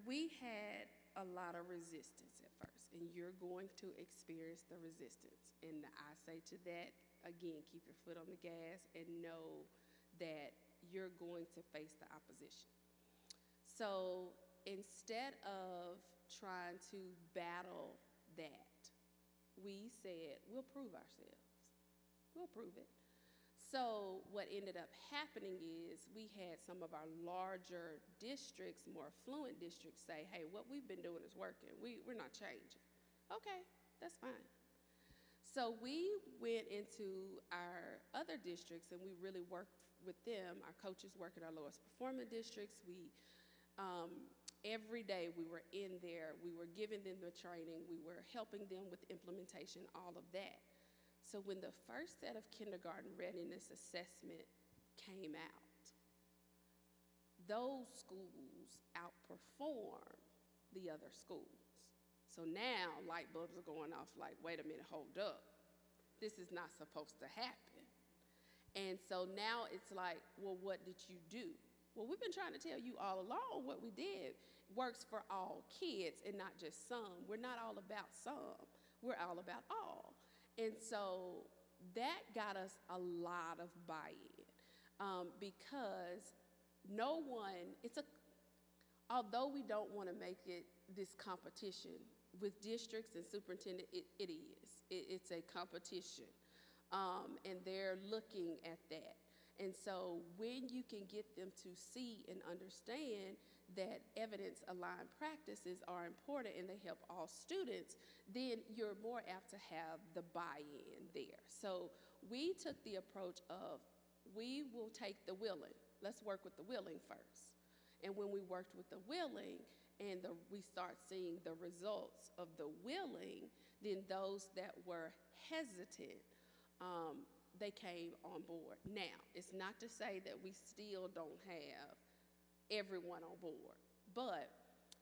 we had a lot of resistance at first, and you're going to experience the resistance. And I say to that, again, keep your foot on the gas and know that you're going to face the opposition. So instead of trying to battle that, we said, we'll prove ourselves. We'll prove it. So what ended up happening is we had some of our larger districts, more affluent districts, say, hey, what we've been doing is working. We're not changing. Okay, that's fine. So we went into our other districts and we really worked with them. Our coaches work in our lowest performing districts. We, every day we were in there, we were giving them the training, we were helping them with implementation, all of that. So when the first set of kindergarten readiness assessment came out, those schools outperformed the other schools. So now light bulbs are going off like, wait a minute, hold up. This is not supposed to happen. And so now it's like, well, what did you do? Well, we've been trying to tell you all along what we did works for all kids and not just some. We're not all about some. We're all about all. And so that got us a lot of buy-in because no one, although we don't want to make it this competition with districts and superintendent, it is. It's a competition. and they're looking at that. And so when you can get them to see and understand that evidence-aligned practices are important and they help all students, then you're more apt to have the buy-in there. So we took the approach of, we will take the willing. Let's work with the willing first. And when we worked with the willing and we start seeing the results of the willing, then those that were hesitant, they came on board. Now, it's not to say that we still don't have everyone on board, but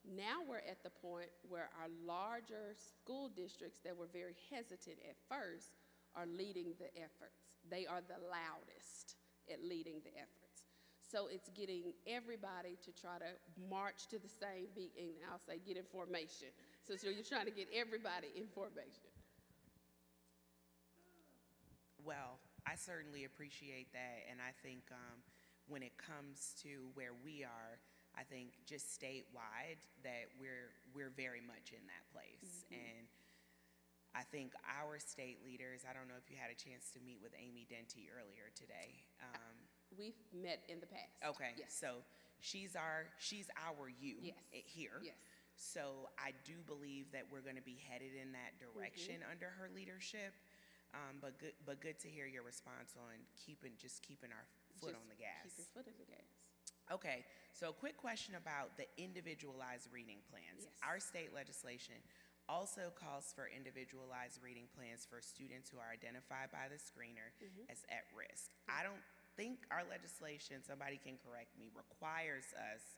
now we're at the point where our larger school districts that were very hesitant at first are leading the efforts. They are the loudest at leading the efforts. So it's getting everybody to try to march to the same beat, and I'll say get in formation. So you're trying to get everybody in formation. Well, I certainly appreciate that, and I think when it comes to where we are, I think just statewide that we're very much in that place. And I think our state leaders, I don't know if you had a chance to meet with Amy Denty earlier today. We've met in the past. Okay, Yes. so she's our you Yes. here. Yes. So I do believe that we're going to be headed in that direction under her leadership. But good to hear your response on keeping our foot Just on the gas. Keep your foot on the gas. Okay, so a quick question about the individualized reading plans. Yes. Our state legislation also calls for individualized reading plans for students who are identified by the screener as at risk. I don't think our legislation, somebody can correct me, requires us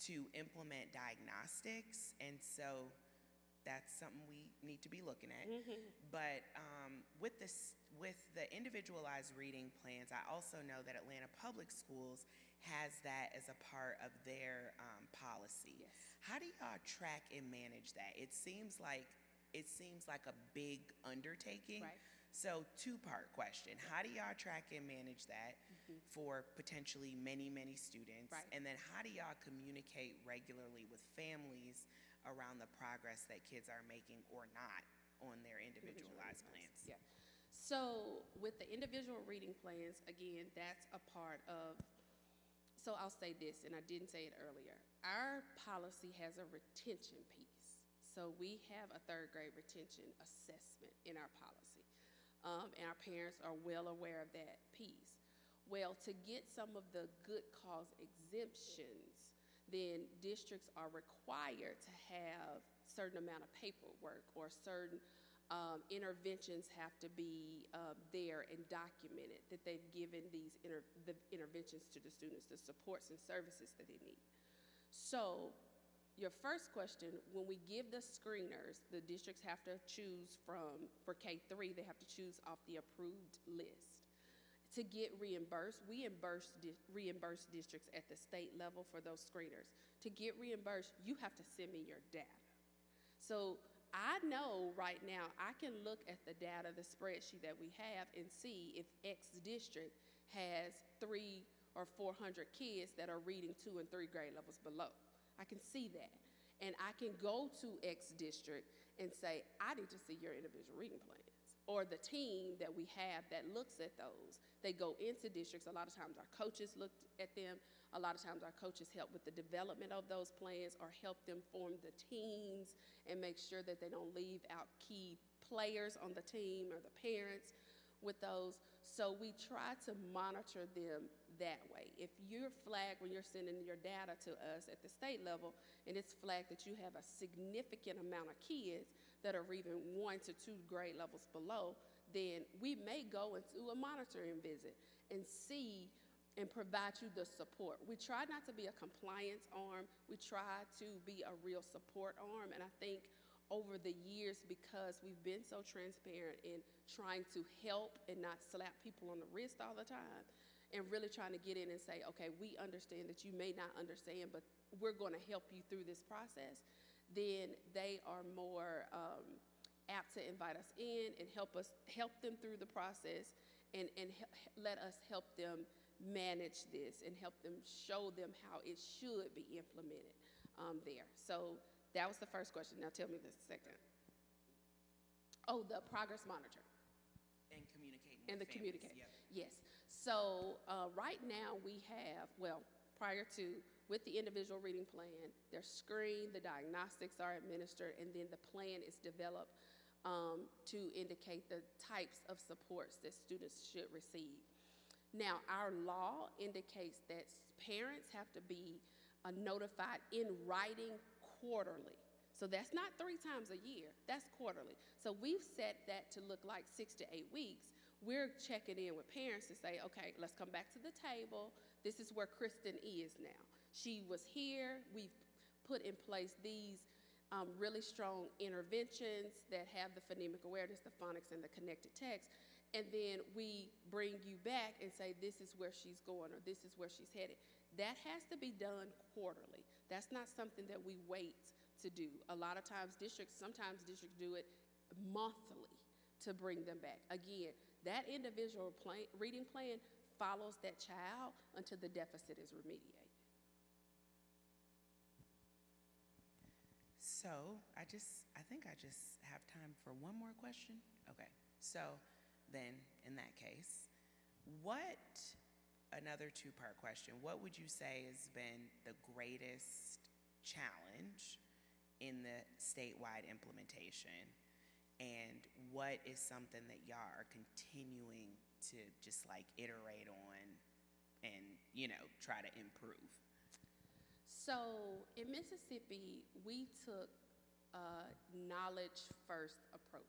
to implement diagnostics, and so that's something we need to be looking at. But with the individualized reading plans, I also know that Atlanta Public Schools has that as a part of their policy. Yes. How do y'all track and manage that? It seems like a big undertaking. Right. So two-part question. How do y'all track and manage that for potentially many, many students? Right. And then how do y'all communicate regularly with families around the progress that kids are making or not on their individualized plans? Yeah. So with the individual reading plans, again, that's a part of, so I'll say this, and I didn't say it earlier. Our policy has a retention piece. So we have a third grade retention assessment in our policy. And our parents are well aware of that piece. Well, to get some of the good cause exemptions, then districts are required to have certain amount of paperwork, or certain interventions have to be there and documented, that they've given these the interventions to the students, the supports and services that they need. So your first question, when we give the screeners, the districts have to choose from, for K-3, they have to choose off the approved list. To get reimbursed, we reimburse districts at the state level for those screeners. To get reimbursed, you have to send me your data. So I know right now, I can look at the data, the spreadsheet that we have, and see if X district has 300 or 400 kids that are reading 2 and 3 grade levels below. I can see that. And I can go to X district and say, I need to see your individual reading plans. Or the team that we have that looks at those. They go into districts. A lot of times our coaches look at them. A lot of times our coaches help with the development of those plans, or help them form the teams and make sure that they don't leave out key players on the team or the parents with those. So we try to monitor them that way. If you're flagged when you're sending your data to us at the state level, and it's flagged that you have a significant amount of kids that are reading 1 to 2 grade levels below, then we may go into a monitoring visit and see and provide you the support. We try not to be a compliance arm. We try to be a real support arm. And I think over the years, because we've been so transparent in trying to help and not slap people on the wrist all the time, and really trying to get in and say, okay, we understand that you may not understand, but we're going to help you through this process, then they are more apt to invite us in and help them through the process, and let us help them manage this and help them show them how it should be implemented there. So that was the first question. Now tell me the second. Oh, the progress monitor. And communicating And the families, communication. yep. Yes. So right now we have, well, prior to, with the individual reading plan, they're screened, the diagnostics are administered, and then the plan is developed to indicate the types of supports that students should receive. Now, our law indicates that parents have to be notified in writing quarterly. So that's not 3 times a year, that's quarterly. So we've set that to look like 6 to 8 weeks. We're checking in with parents to say, okay, let's come back to the table. This is where Kristen is now. She was here, we've put in place these really strong interventions that have the phonemic awareness, the phonics, and the connected text. And then we bring you back and say, this is where she's going, or this is where she's headed. That has to be done quarterly. That's not something that we wait to do. A lot of times sometimes districts do it monthly to bring them back. Again, that individual reading plan follows that child until the deficit is remediated. So I think I just have time for one more question. Okay, so then in that case, another 2-part question, what would you say has been the greatest challenge in the statewide implementation? And what is something that y'all are continuing to just like iterate on and, try to improve? So in Mississippi, we took a knowledge first approach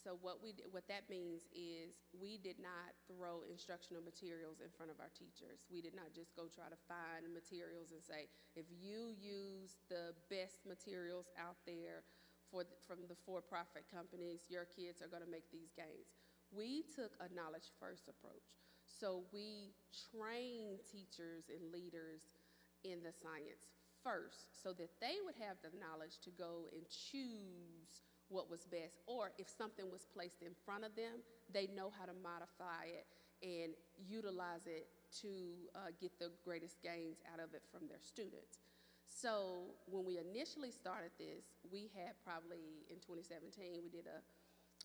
so what that means is we did not throw instructional materials in front of our teachers. We did not just go try to find materials and say, if you use the best materials out there from the for-profit companies, your kids are going to make these gains. We took a knowledge first approach. So we trained teachers and leaders in the science first so that they would have the knowledge to go and choose what was best, or if something was placed in front of them, they know how to modify it and utilize it to get the greatest gains out of it from their students. So when we initially started this, we had probably in 2017, we did a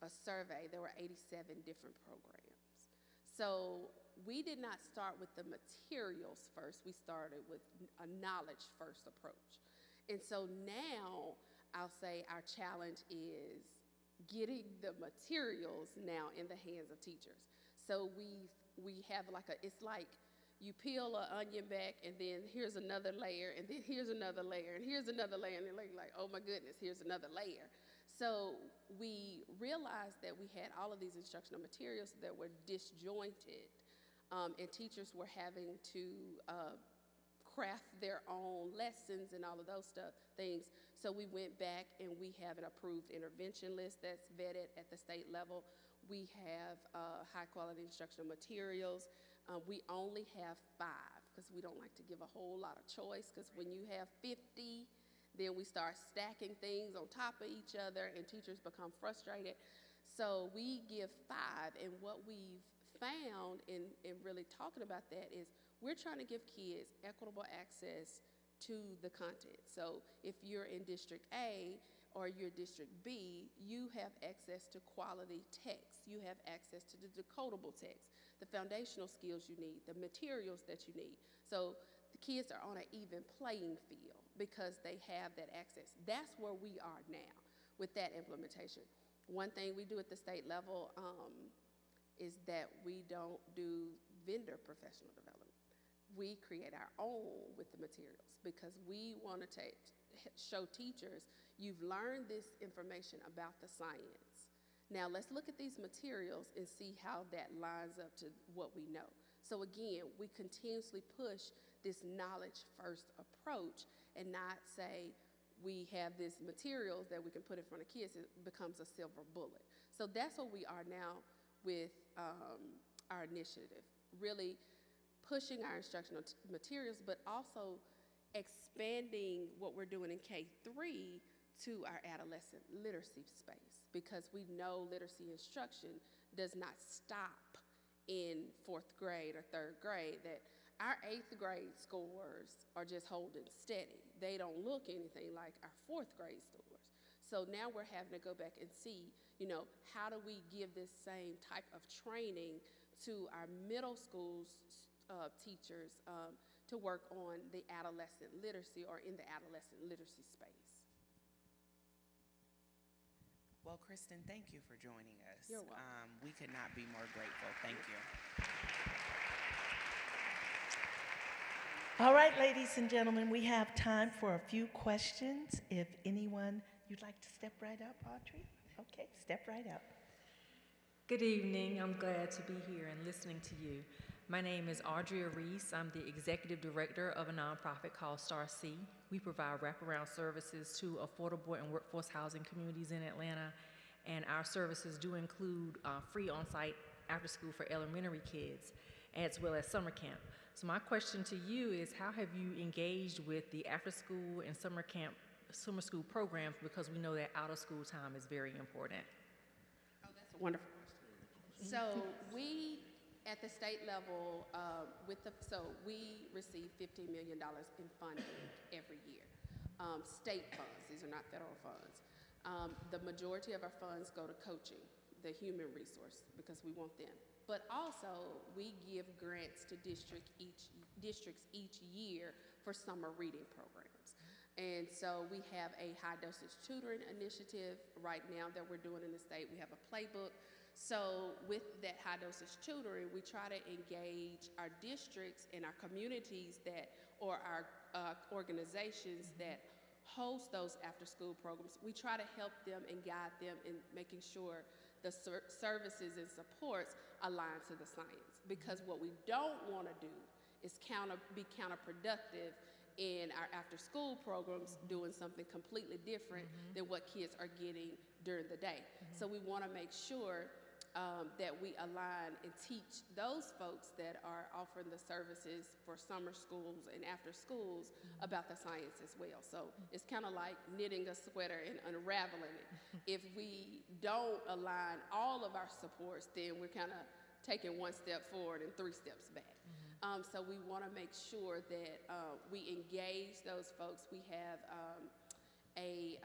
survey. There were 87 different programs. So we did not start with the materials first. We started with a knowledge first approach. And so now I'll say our challenge is getting the materials now in the hands of teachers. So we have it's like you peel an onion back and then here's another layer and then here's another layer and here's another layer and then like, oh my goodness, here's another layer. So we realized that we had all of these instructional materials that were disjointed and teachers were having to craft their own lessons and all of those things. So we went back and we have an approved intervention list that's vetted at the state level. We have high quality instructional materials. We only have 5 because we don't like to give a whole lot of choice, because when you have 50, then we start stacking things on top of each other and teachers become frustrated. So we give 5, and what we've found in really talking about that is we're trying to give kids equitable access to the content. So if you're in District A or you're District B, you have access to quality text. You have access to the decodable text, the foundational skills you need, the materials that you need. So the kids are on an even playing field because they have that access. That's where we are now with that implementation. One thing we do at the state level is that we don't do vendor professional development. We create our own with the materials because we want to show teachers, you've learned this information about the science. Now let's look at these materials and see how that lines up to what we know. So again, we continuously push this knowledge first approach and not say we have this materials that we can put in front of kids. It becomes a silver bullet. So that's what we are now with our initiative, really pushing our instructional materials, but also expanding what we're doing in K-3 to our adolescent literacy space, because we know literacy instruction does not stop in 4th grade or 3rd grade, that our 8th grade scores are just holding steady. They don't look anything like our 4th grade scores. So now we're having to go back and see, how do we give this same type of training to our middle school teachers to work on the adolescent literacy or in the adolescent literacy space. Well, Kristen, thank you for joining us. You're welcome. We could not be more grateful. Thank you. All right, ladies and gentlemen, we have time for a few questions. If anyone, you'd like to step right up, Audrey? Okay, step right up. Good evening. I'm glad to be here and listening to you. My name is Audrey Reese. I'm the executive director of a nonprofit called Star C. We provide wraparound services to affordable and workforce housing communities in Atlanta, and our services do include free on-site after school for elementary kids, as well as summer camp. So my question to you is, how have you engaged with the after school and summer school programs, because we know that out of school time is very important? Oh, that's a wonderful question. So we, at the state level, we receive $15 million in funding every year. State funds, these are not federal funds. The majority of our funds go to coaching, the human resource, because we want them. But also, we give grants to districts each year for summer reading programs. And so we have a high dosage tutoring initiative right now that we're doing in the state. We have a playbook. So with that high dosage tutoring, we try to engage our districts and our communities or our organizations that host those after school programs. We try to help them and guide them in making sure the services and supports align to the science. Because what we don't want to do is be counterproductive in our after school programs, doing something completely different than what kids are getting during the day. So we want to make sure that we align and teach those folks that are offering the services for summer schools and after schools about the science as well. So it's kind of like knitting a sweater and unraveling it. If we don't align all of our supports, then we're kind of taking one step forward and 3 steps back. So we want to make sure that we engage those folks. We have a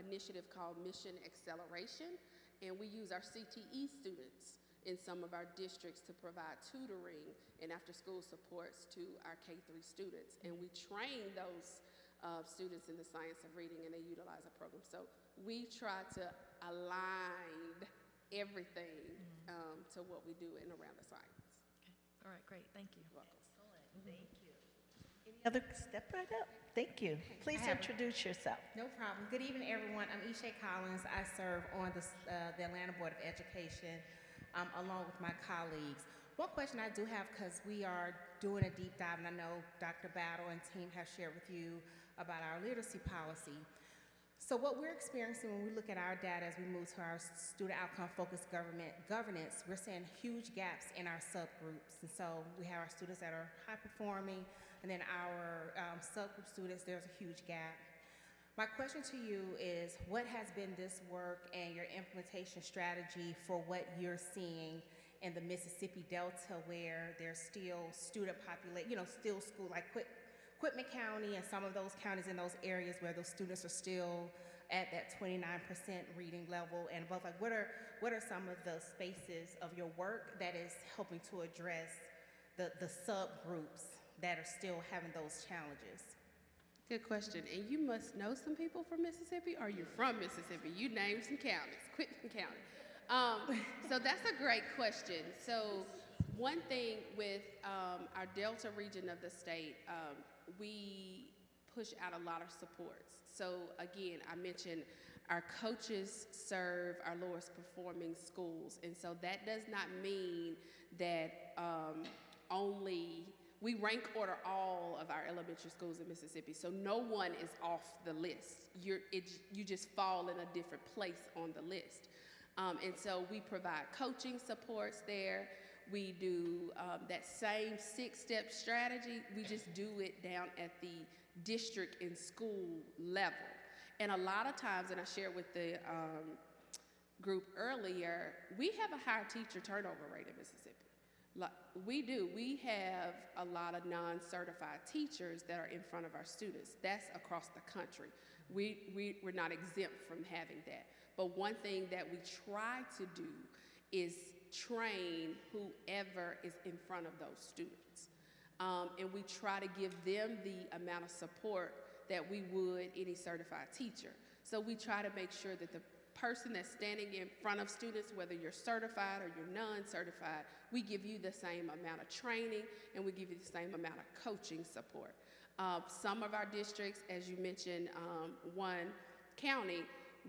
initiative called Mission Acceleration, and we use our CTE students in some of our districts to provide tutoring and after-school supports to our K-3 students. And we train those students in the science of reading, and they utilize our program. So we try to align everything to what we do in around the science. Okay. All right, great. Thank you. You're welcome. Excellent. Thank you. Any other? Step right up. Thank you. Please introduce yourself. No problem. Good evening, everyone. I'm Ishay Collins. I serve on the Atlanta Board of Education along with my colleagues. One question I do have, because we are doing a deep dive, and I know Dr. Battle and team have shared with you about our literacy policy. So what we're experiencing when we look at our data as we move to our student outcome-focused governance, we're seeing huge gaps in our subgroups. And so we have our students that are high-performing, and then our subgroup students, there's a huge gap. My question to you is, what has been this work and your implementation strategy for what you're seeing in the Mississippi Delta, where there's still student population, still school, like Quitman County and some of those counties in those areas where those students are still at that 29% reading level and above? Like, what are some of the spaces of your work that is helping to address the subgroups that are still having those challenges? Good question. And you must know some people from Mississippi, or you're from Mississippi. You named some counties, Quitman County. So that's a great question. So one thing with our Delta region of the state, we push out a lot of supports. So again, I mentioned our coaches serve our lowest performing schools. And so that does not mean that we rank order all of our elementary schools in Mississippi. So no one is off the list. You just fall in a different place on the list. And so we provide coaching supports there. We do that same 6-step strategy. We just do it down at the district and school level. And a lot of times, and I shared with the group earlier, we have a higher teacher turnover rate in Mississippi. We do. We have a lot of non-certified teachers that are in front of our students. That's across the country. We're not exempt from having that. But one thing that we try to do is train whoever is in front of those students. And we try to give them the amount of support that we would any certified teacher. So we try to make sure that the person that's standing in front of students, whether you're certified or you're non-certified, we give you the same amount of training and we give you the same amount of coaching support. Some of our districts, as you mentioned, one county,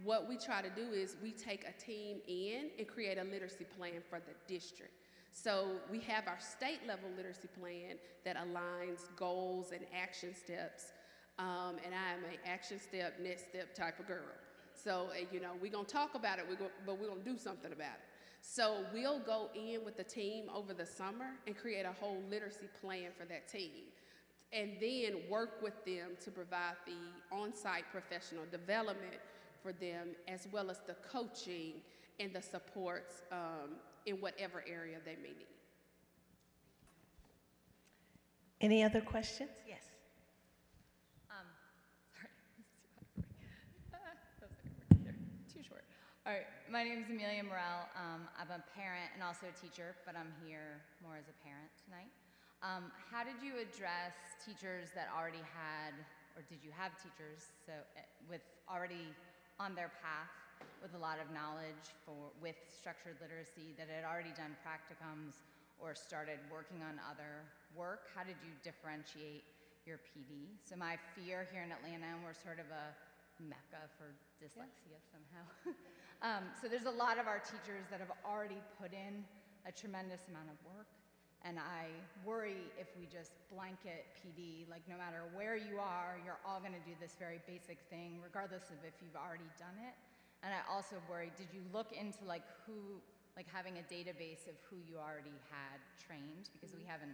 what we try to do is we take a team in and create a literacy plan for the district. So we have our state level literacy plan that aligns goals and action steps. And I am an action step, next step type of girl. So, you know, we're going to talk about it, but we're going to do something about it. So we'll go in with the team over the summer and create a whole literacy plan for that team. And then work with them to provide the on-site professional development for them, as well as the coaching and the supports in whatever area they may need. Any other questions? Yes. Too short. All right, my name is Amelia Murriel. I'm a parent and also a teacher, but I'm here more as a parent tonight. How did you address teachers that already had, or did you have teachers with already on their path with a lot of knowledge with structured literacy that had already done practicums or started working on other work? How did you differentiate your PD? So my fear here in Atlanta, and we're sort of a mecca for dyslexia somehow. So there's a lot of our teachers that have already put in a tremendous amount of work. And I worry if we just blanket PD, like no matter where you are, you're all gonna do this very basic thing, regardless of if you've already done it. And I also worry, did you look into like having a database of who you already had trained? Because we haven't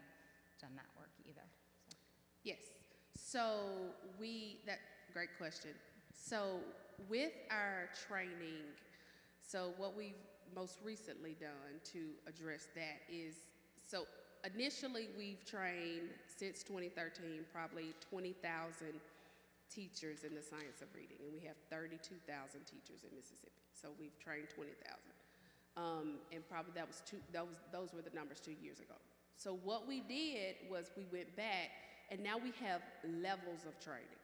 done that work either. So. Yes, so great question. So with our training, so what we've most recently done to address that is, so initially we've trained since 2013 probably 20,000 teachers in the science of reading, and we have 32,000 teachers in Mississippi. So we've trained 20,000, and probably those were the numbers 2 years ago. So what we did was we went back, and now we have levels of training.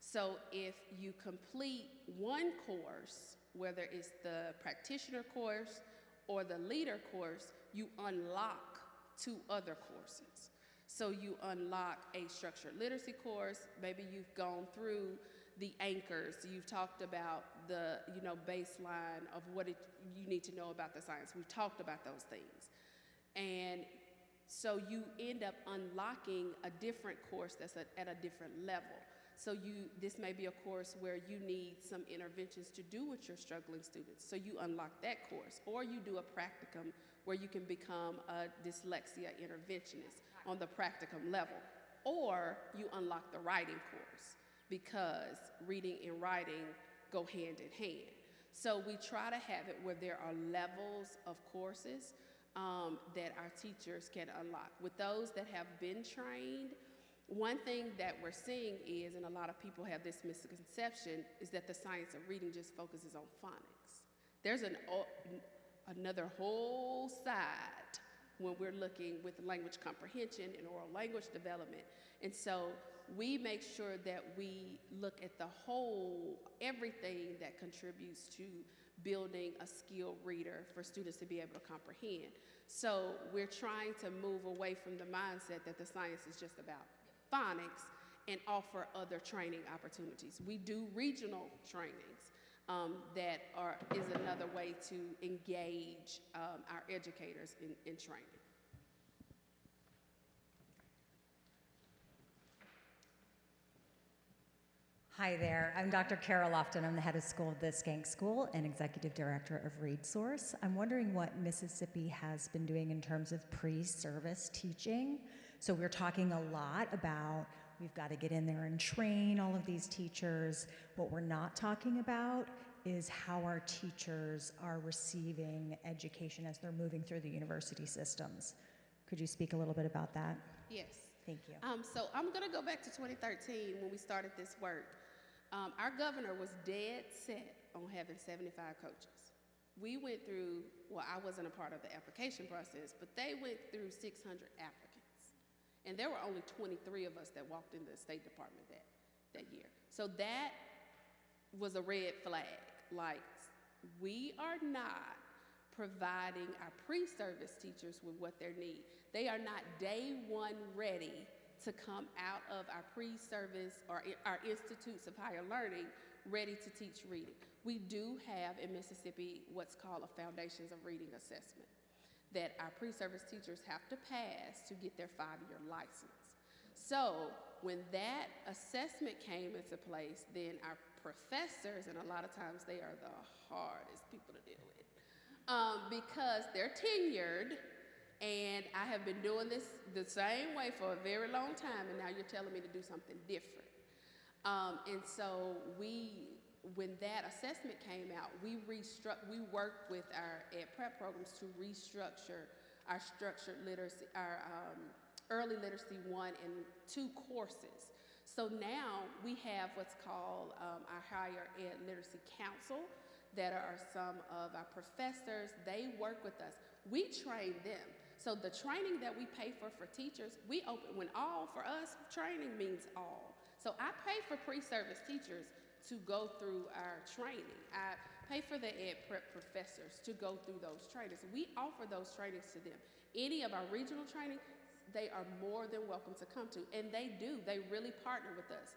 So if you complete one course, whether it's the practitioner course or the leader course, you unlock 2 other courses. So you unlock a structured literacy course. Maybe you've gone through the anchors. You've talked about the baseline of what you need to know about the science. We've talked about those things. And so you end up unlocking a different course that's at a different level. So this may be a course where you need some interventions to do with your struggling students. So you unlock that course, or you do a practicum where you can become a dyslexia interventionist on the practicum level, or you unlock the writing course, because reading and writing go hand in hand. So we try to have it where there are levels of courses that our teachers can unlock. With those that have been trained, one thing that we're seeing is, and a lot of people have this misconception, is that the science of reading just focuses on phonics. There's another whole side when we're looking with language comprehension and oral language development. And so we make sure that we look at the whole, everything that contributes to building a skilled reader for students to be able to comprehend. So we're trying to move away from the mindset that the science is just about phonics and offer other training opportunities. We do regional trainings that is another way to engage our educators in training. Hi there, I'm Dr. Carol Lofton. I'm the head of school of the Skank School and executive director of ReadSource. I'm wondering what Mississippi has been doing in terms of pre-service teaching. So we're talking a lot about we've got to get in there and train all of these teachers. What we're not talking about is how our teachers are receiving education as they're moving through the university systems. Could you speak a little bit about that? Yes. Thank you. So I'm going to go back to 2013 when we started this work. Our governor was dead set on having 75 coaches. We went through, well, I wasn't a part of the application process, but they went through 600 applicants. And there were only 23 of us that walked in the State Department that year. So that was a red flag. Like, we are not providing our pre-service teachers with what they need. They are not day one ready to come out of our pre-service or our institutes of higher learning ready to teach reading. We do have in Mississippi what's called a Foundations of Reading assessment that our pre-service teachers have to pass to get their 5-year license. So when that assessment came into place, then our professors, and a lot of times they are the hardest people to deal with, because they're tenured, and I have been doing this the same way for a very long time, and now you're telling me to do something different. And so when that assessment came out, we worked with our ed prep programs to restructure our structured literacy, our early literacy 1 and 2 courses. So now we have what's called our higher ed literacy council that are some of our professors. They work with us. We train them. So the training that we pay for teachers, we open, when all for us, training means all. So I pay for pre-service teachers to go through our training. I pay for the ed prep professors to go through those trainings. We offer those trainings to them. Any of our regional training, they are more than welcome to come to, and they do. They really partner with us.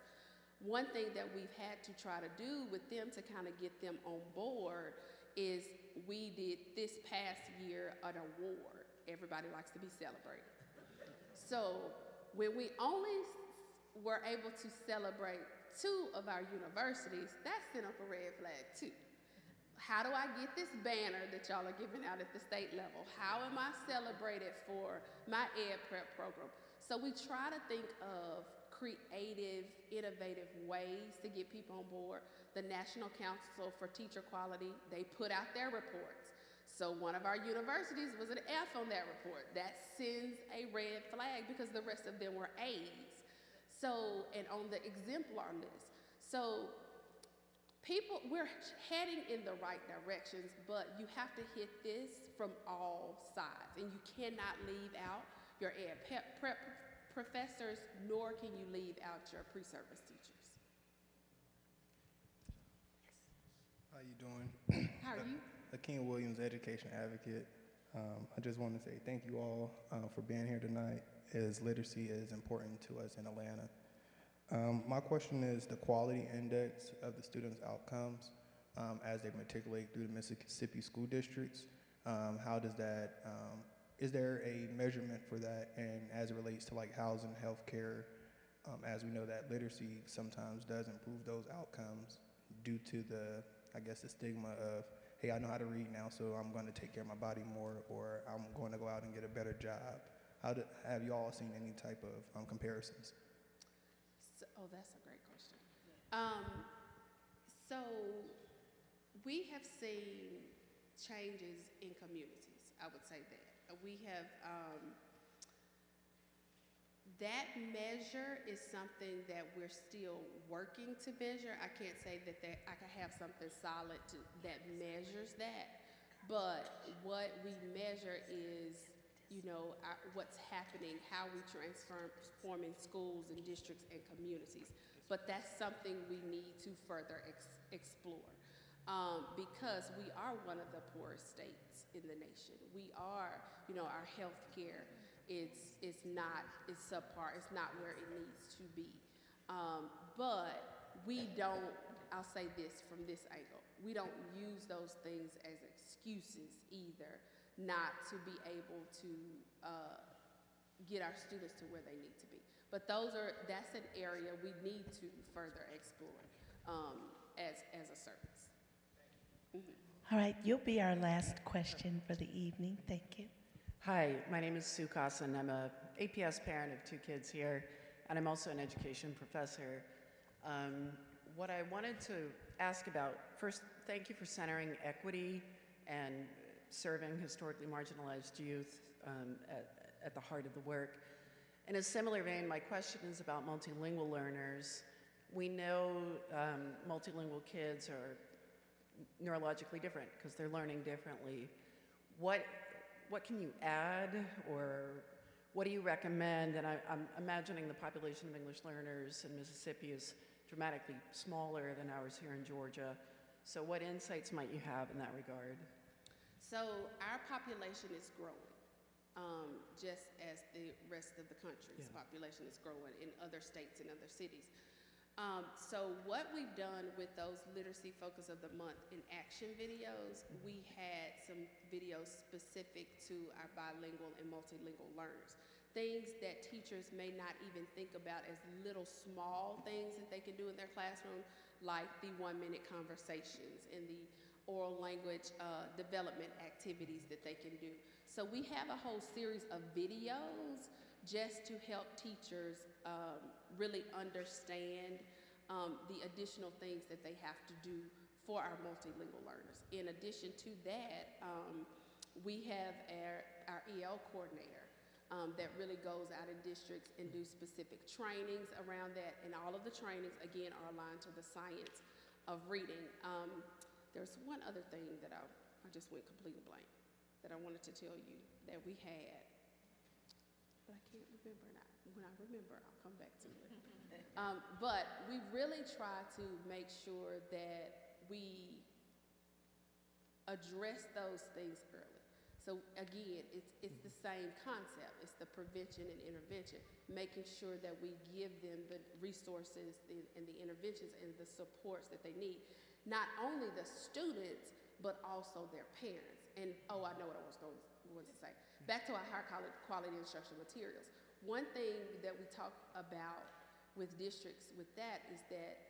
One thing that we've had to try to do with them to kind of get them on board is we did this past year an award. Everybody likes to be celebrated. So when we only were able to celebrate 2 of our universities, that sent up a red flag too. How do I get this banner that y'all are giving out at the state level? How am I celebrated for my ed prep program? So we try to think of creative, innovative ways to get people on board. The National Council for Teacher Quality, they put out their reports. So one of our universities was an F on that report. That sends a red flag because the rest of them were A's. So, and on the exemplar list. So we're heading in the right directions, but you have to hit this from all sides. And you cannot leave out your ed prep professors, nor can you leave out your pre-service teachers. How you doing? How are you? Akeem Williams, education advocate. I just want to say thank you all for being here tonight, as literacy is important to us in Atlanta. My question is the quality index of the students' outcomes as they matriculate through the Mississippi school districts. How does that, is there a measurement for that? And as it relates to like housing, healthcare, as we know that literacy sometimes does improve those outcomes due to the, I guess, the stigma of, hey, I know how to read now, so I'm going to take care of my body more, or I'm going to go out and get a better job. Have you all seen any type of comparisons? Oh, that's a great question. So we have seen changes in communities, I would say that. We have, that measure is something that we're still working to measure. I can't say that I can have something solid that measures that, but what we measure is, you know, what's happening, how we transforming schools and districts and communities. But that's something we need to further explore because we are one of the poorest states in the nation. We are, you know, our health care is subpar, it's not where it needs to be. But we don't, I'll say this from this angle, we don't use those things as excuses either not to be able to get our students to where they need to be. But that's an area we need to further explore as a service. All right, you'll be our last question for the evening. Thank you. Hi, my name is Sue Cosson. I'm a APS parent of 2 kids here, and I'm also an education professor. What I wanted to ask about, first, thank you for centering equity and serving historically marginalized youth at the heart of the work. In a similar vein, my question is about multilingual learners. We know multilingual kids are neurologically different because they're learning differently. What can you add, or what do you recommend? And I'm imagining the population of English learners in Mississippi is dramatically smaller than ours here in Georgia. So what insights might you have in that regard? So our population is growing, just as the rest of the country's population is growing in other states and other cities. So what we've done with those Literacy Focus of the Month in action videos, we had some videos specific to our bilingual and multilingual learners. Things that teachers may not even think about as little small things that they can do in their classroom, like the 1-minute conversations and the oral language development activities that they can do. So we have a whole series of videos just to help teachers really understand the additional things that they have to do for our multilingual learners. In addition to that, we have our EL coordinator that really goes out in districts and do specific trainings around that, and all of the trainings, again, are aligned to the science of reading. There's one other thing that I just went completely blank that I wanted to tell you that we had, but I can't remember now. When I remember, I'll come back to it. But we really try to make sure that we address those things early. So again, it's the same concept. It's the prevention and intervention, making sure that we give them the resources and the interventions and the supports that they need. Not only the students, but also their parents. And oh, I know what I was going to say. Back to our higher quality instructional materials. One thing that we talk about with districts with that is that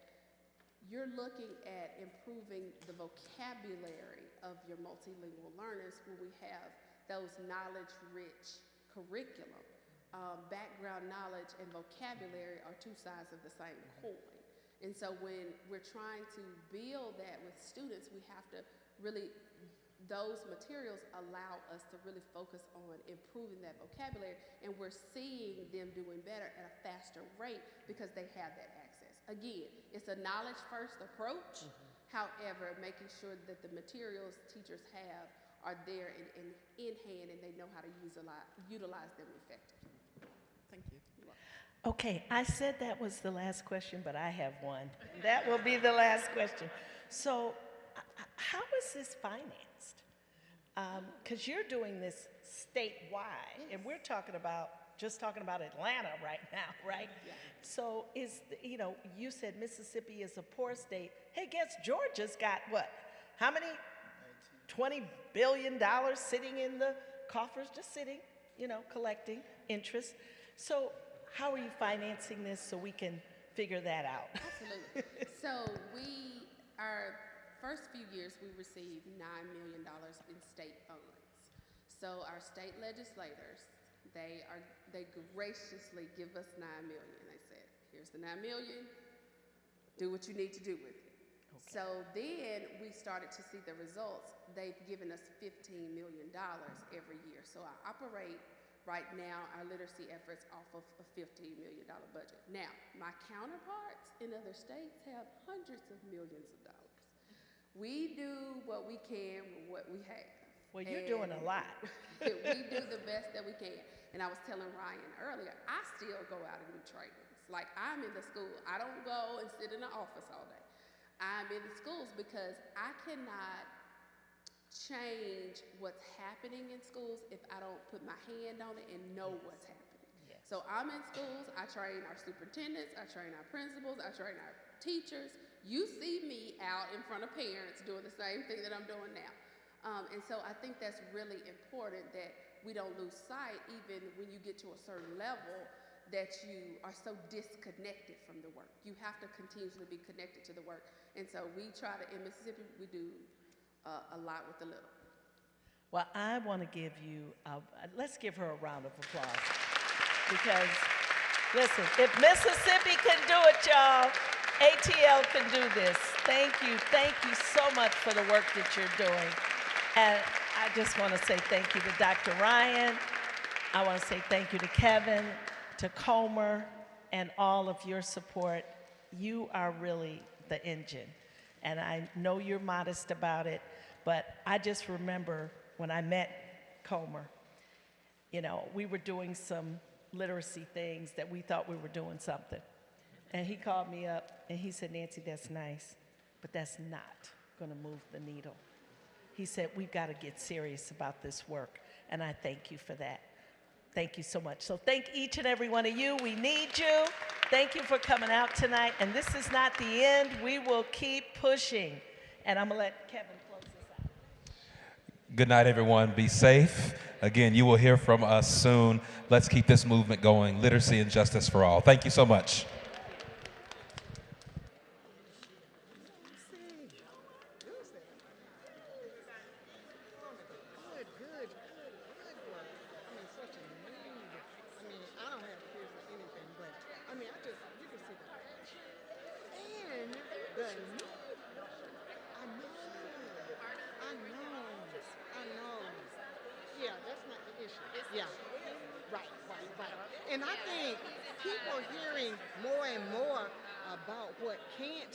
you're looking at improving the vocabulary of your multilingual learners when we have those knowledge-rich curriculum. Background knowledge and vocabulary are two sides of the same coin. And so when we're trying to build that with students, we have to really, those materials allow us to really focus on improving that vocabulary, and we're seeing them doing better at a faster rate because they have that access. Again, it's a knowledge-first approach. However, making sure that the materials teachers have are there in hand and they know how to utilize them effectively. Thank you. Okay, I said that was the last question, but I have one. That will be the last question. So, how is this financed? Because you're doing this statewide, and we're talking about Atlanta right now, right? Yeah. So you said Mississippi is a poor state. Hey, guess Georgia's got what? How many? $20 billion sitting in the coffers, just sitting, collecting interest. So how are you financing this so we can figure that out? Absolutely. So our first few years, we received $9 million in state funds. So our state legislators, they graciously give us $9 million. They said, here's the $9 million, do what you need to do with it. Okay. So then we started to see the results. They've given us $15 million every year. So I operate right now our literacy efforts off of a $15 million budget. Now, my counterparts in other states have hundreds of millions of dollars. We do what we can with what we have. Well, you're doing a lot. We do the best that we can. And I was telling Ryan earlier, I still go out and do trainings. Like, I'm in the school. I don't go and sit in the office all day. I'm in the schools because I cannot change what's happening in schools if I don't put my hand on it and know what's happening. Yes. So I'm in schools. I train our superintendents. I train our principals. I train our teachers. You see me out in front of parents doing the same thing that I'm doing now. And so I think that's really important that we don't lose sight, even when you get to a certain level, that you are so disconnected from the work. You have to continuously be connected to the work. And so we try to, in Mississippi, we do a lot with the little. Well, I want to give you, let's give her a round of applause. Because, listen, if Mississippi can do it, y'all, ATL can do this. Thank you so much for the work that you're doing. And I just want to say thank you to Dr. Ryan, I want to say thank you to Kevin, to Comer, and all of your support. You are really the engine. And I know you're modest about it, but I just remember when I met Comer, you know, we were doing some literacy things that we thought we were doing something. And he called me up and he said, Nancy, that's nice, but that's not gonna move the needle. He said, we've got to get serious about this work, and I thank you for that. Thank you so much. So thank each and every one of you. We need you. Thank you for coming out tonight, and this is not the end. We will keep pushing, and I'm gonna let Kevin close this out. Good night, everyone. Be safe. Again, you will hear from us soon. Let's keep this movement going. Literacy and justice for all. Thank you so much. Yeah, right. And I think people hearing more and more about what can't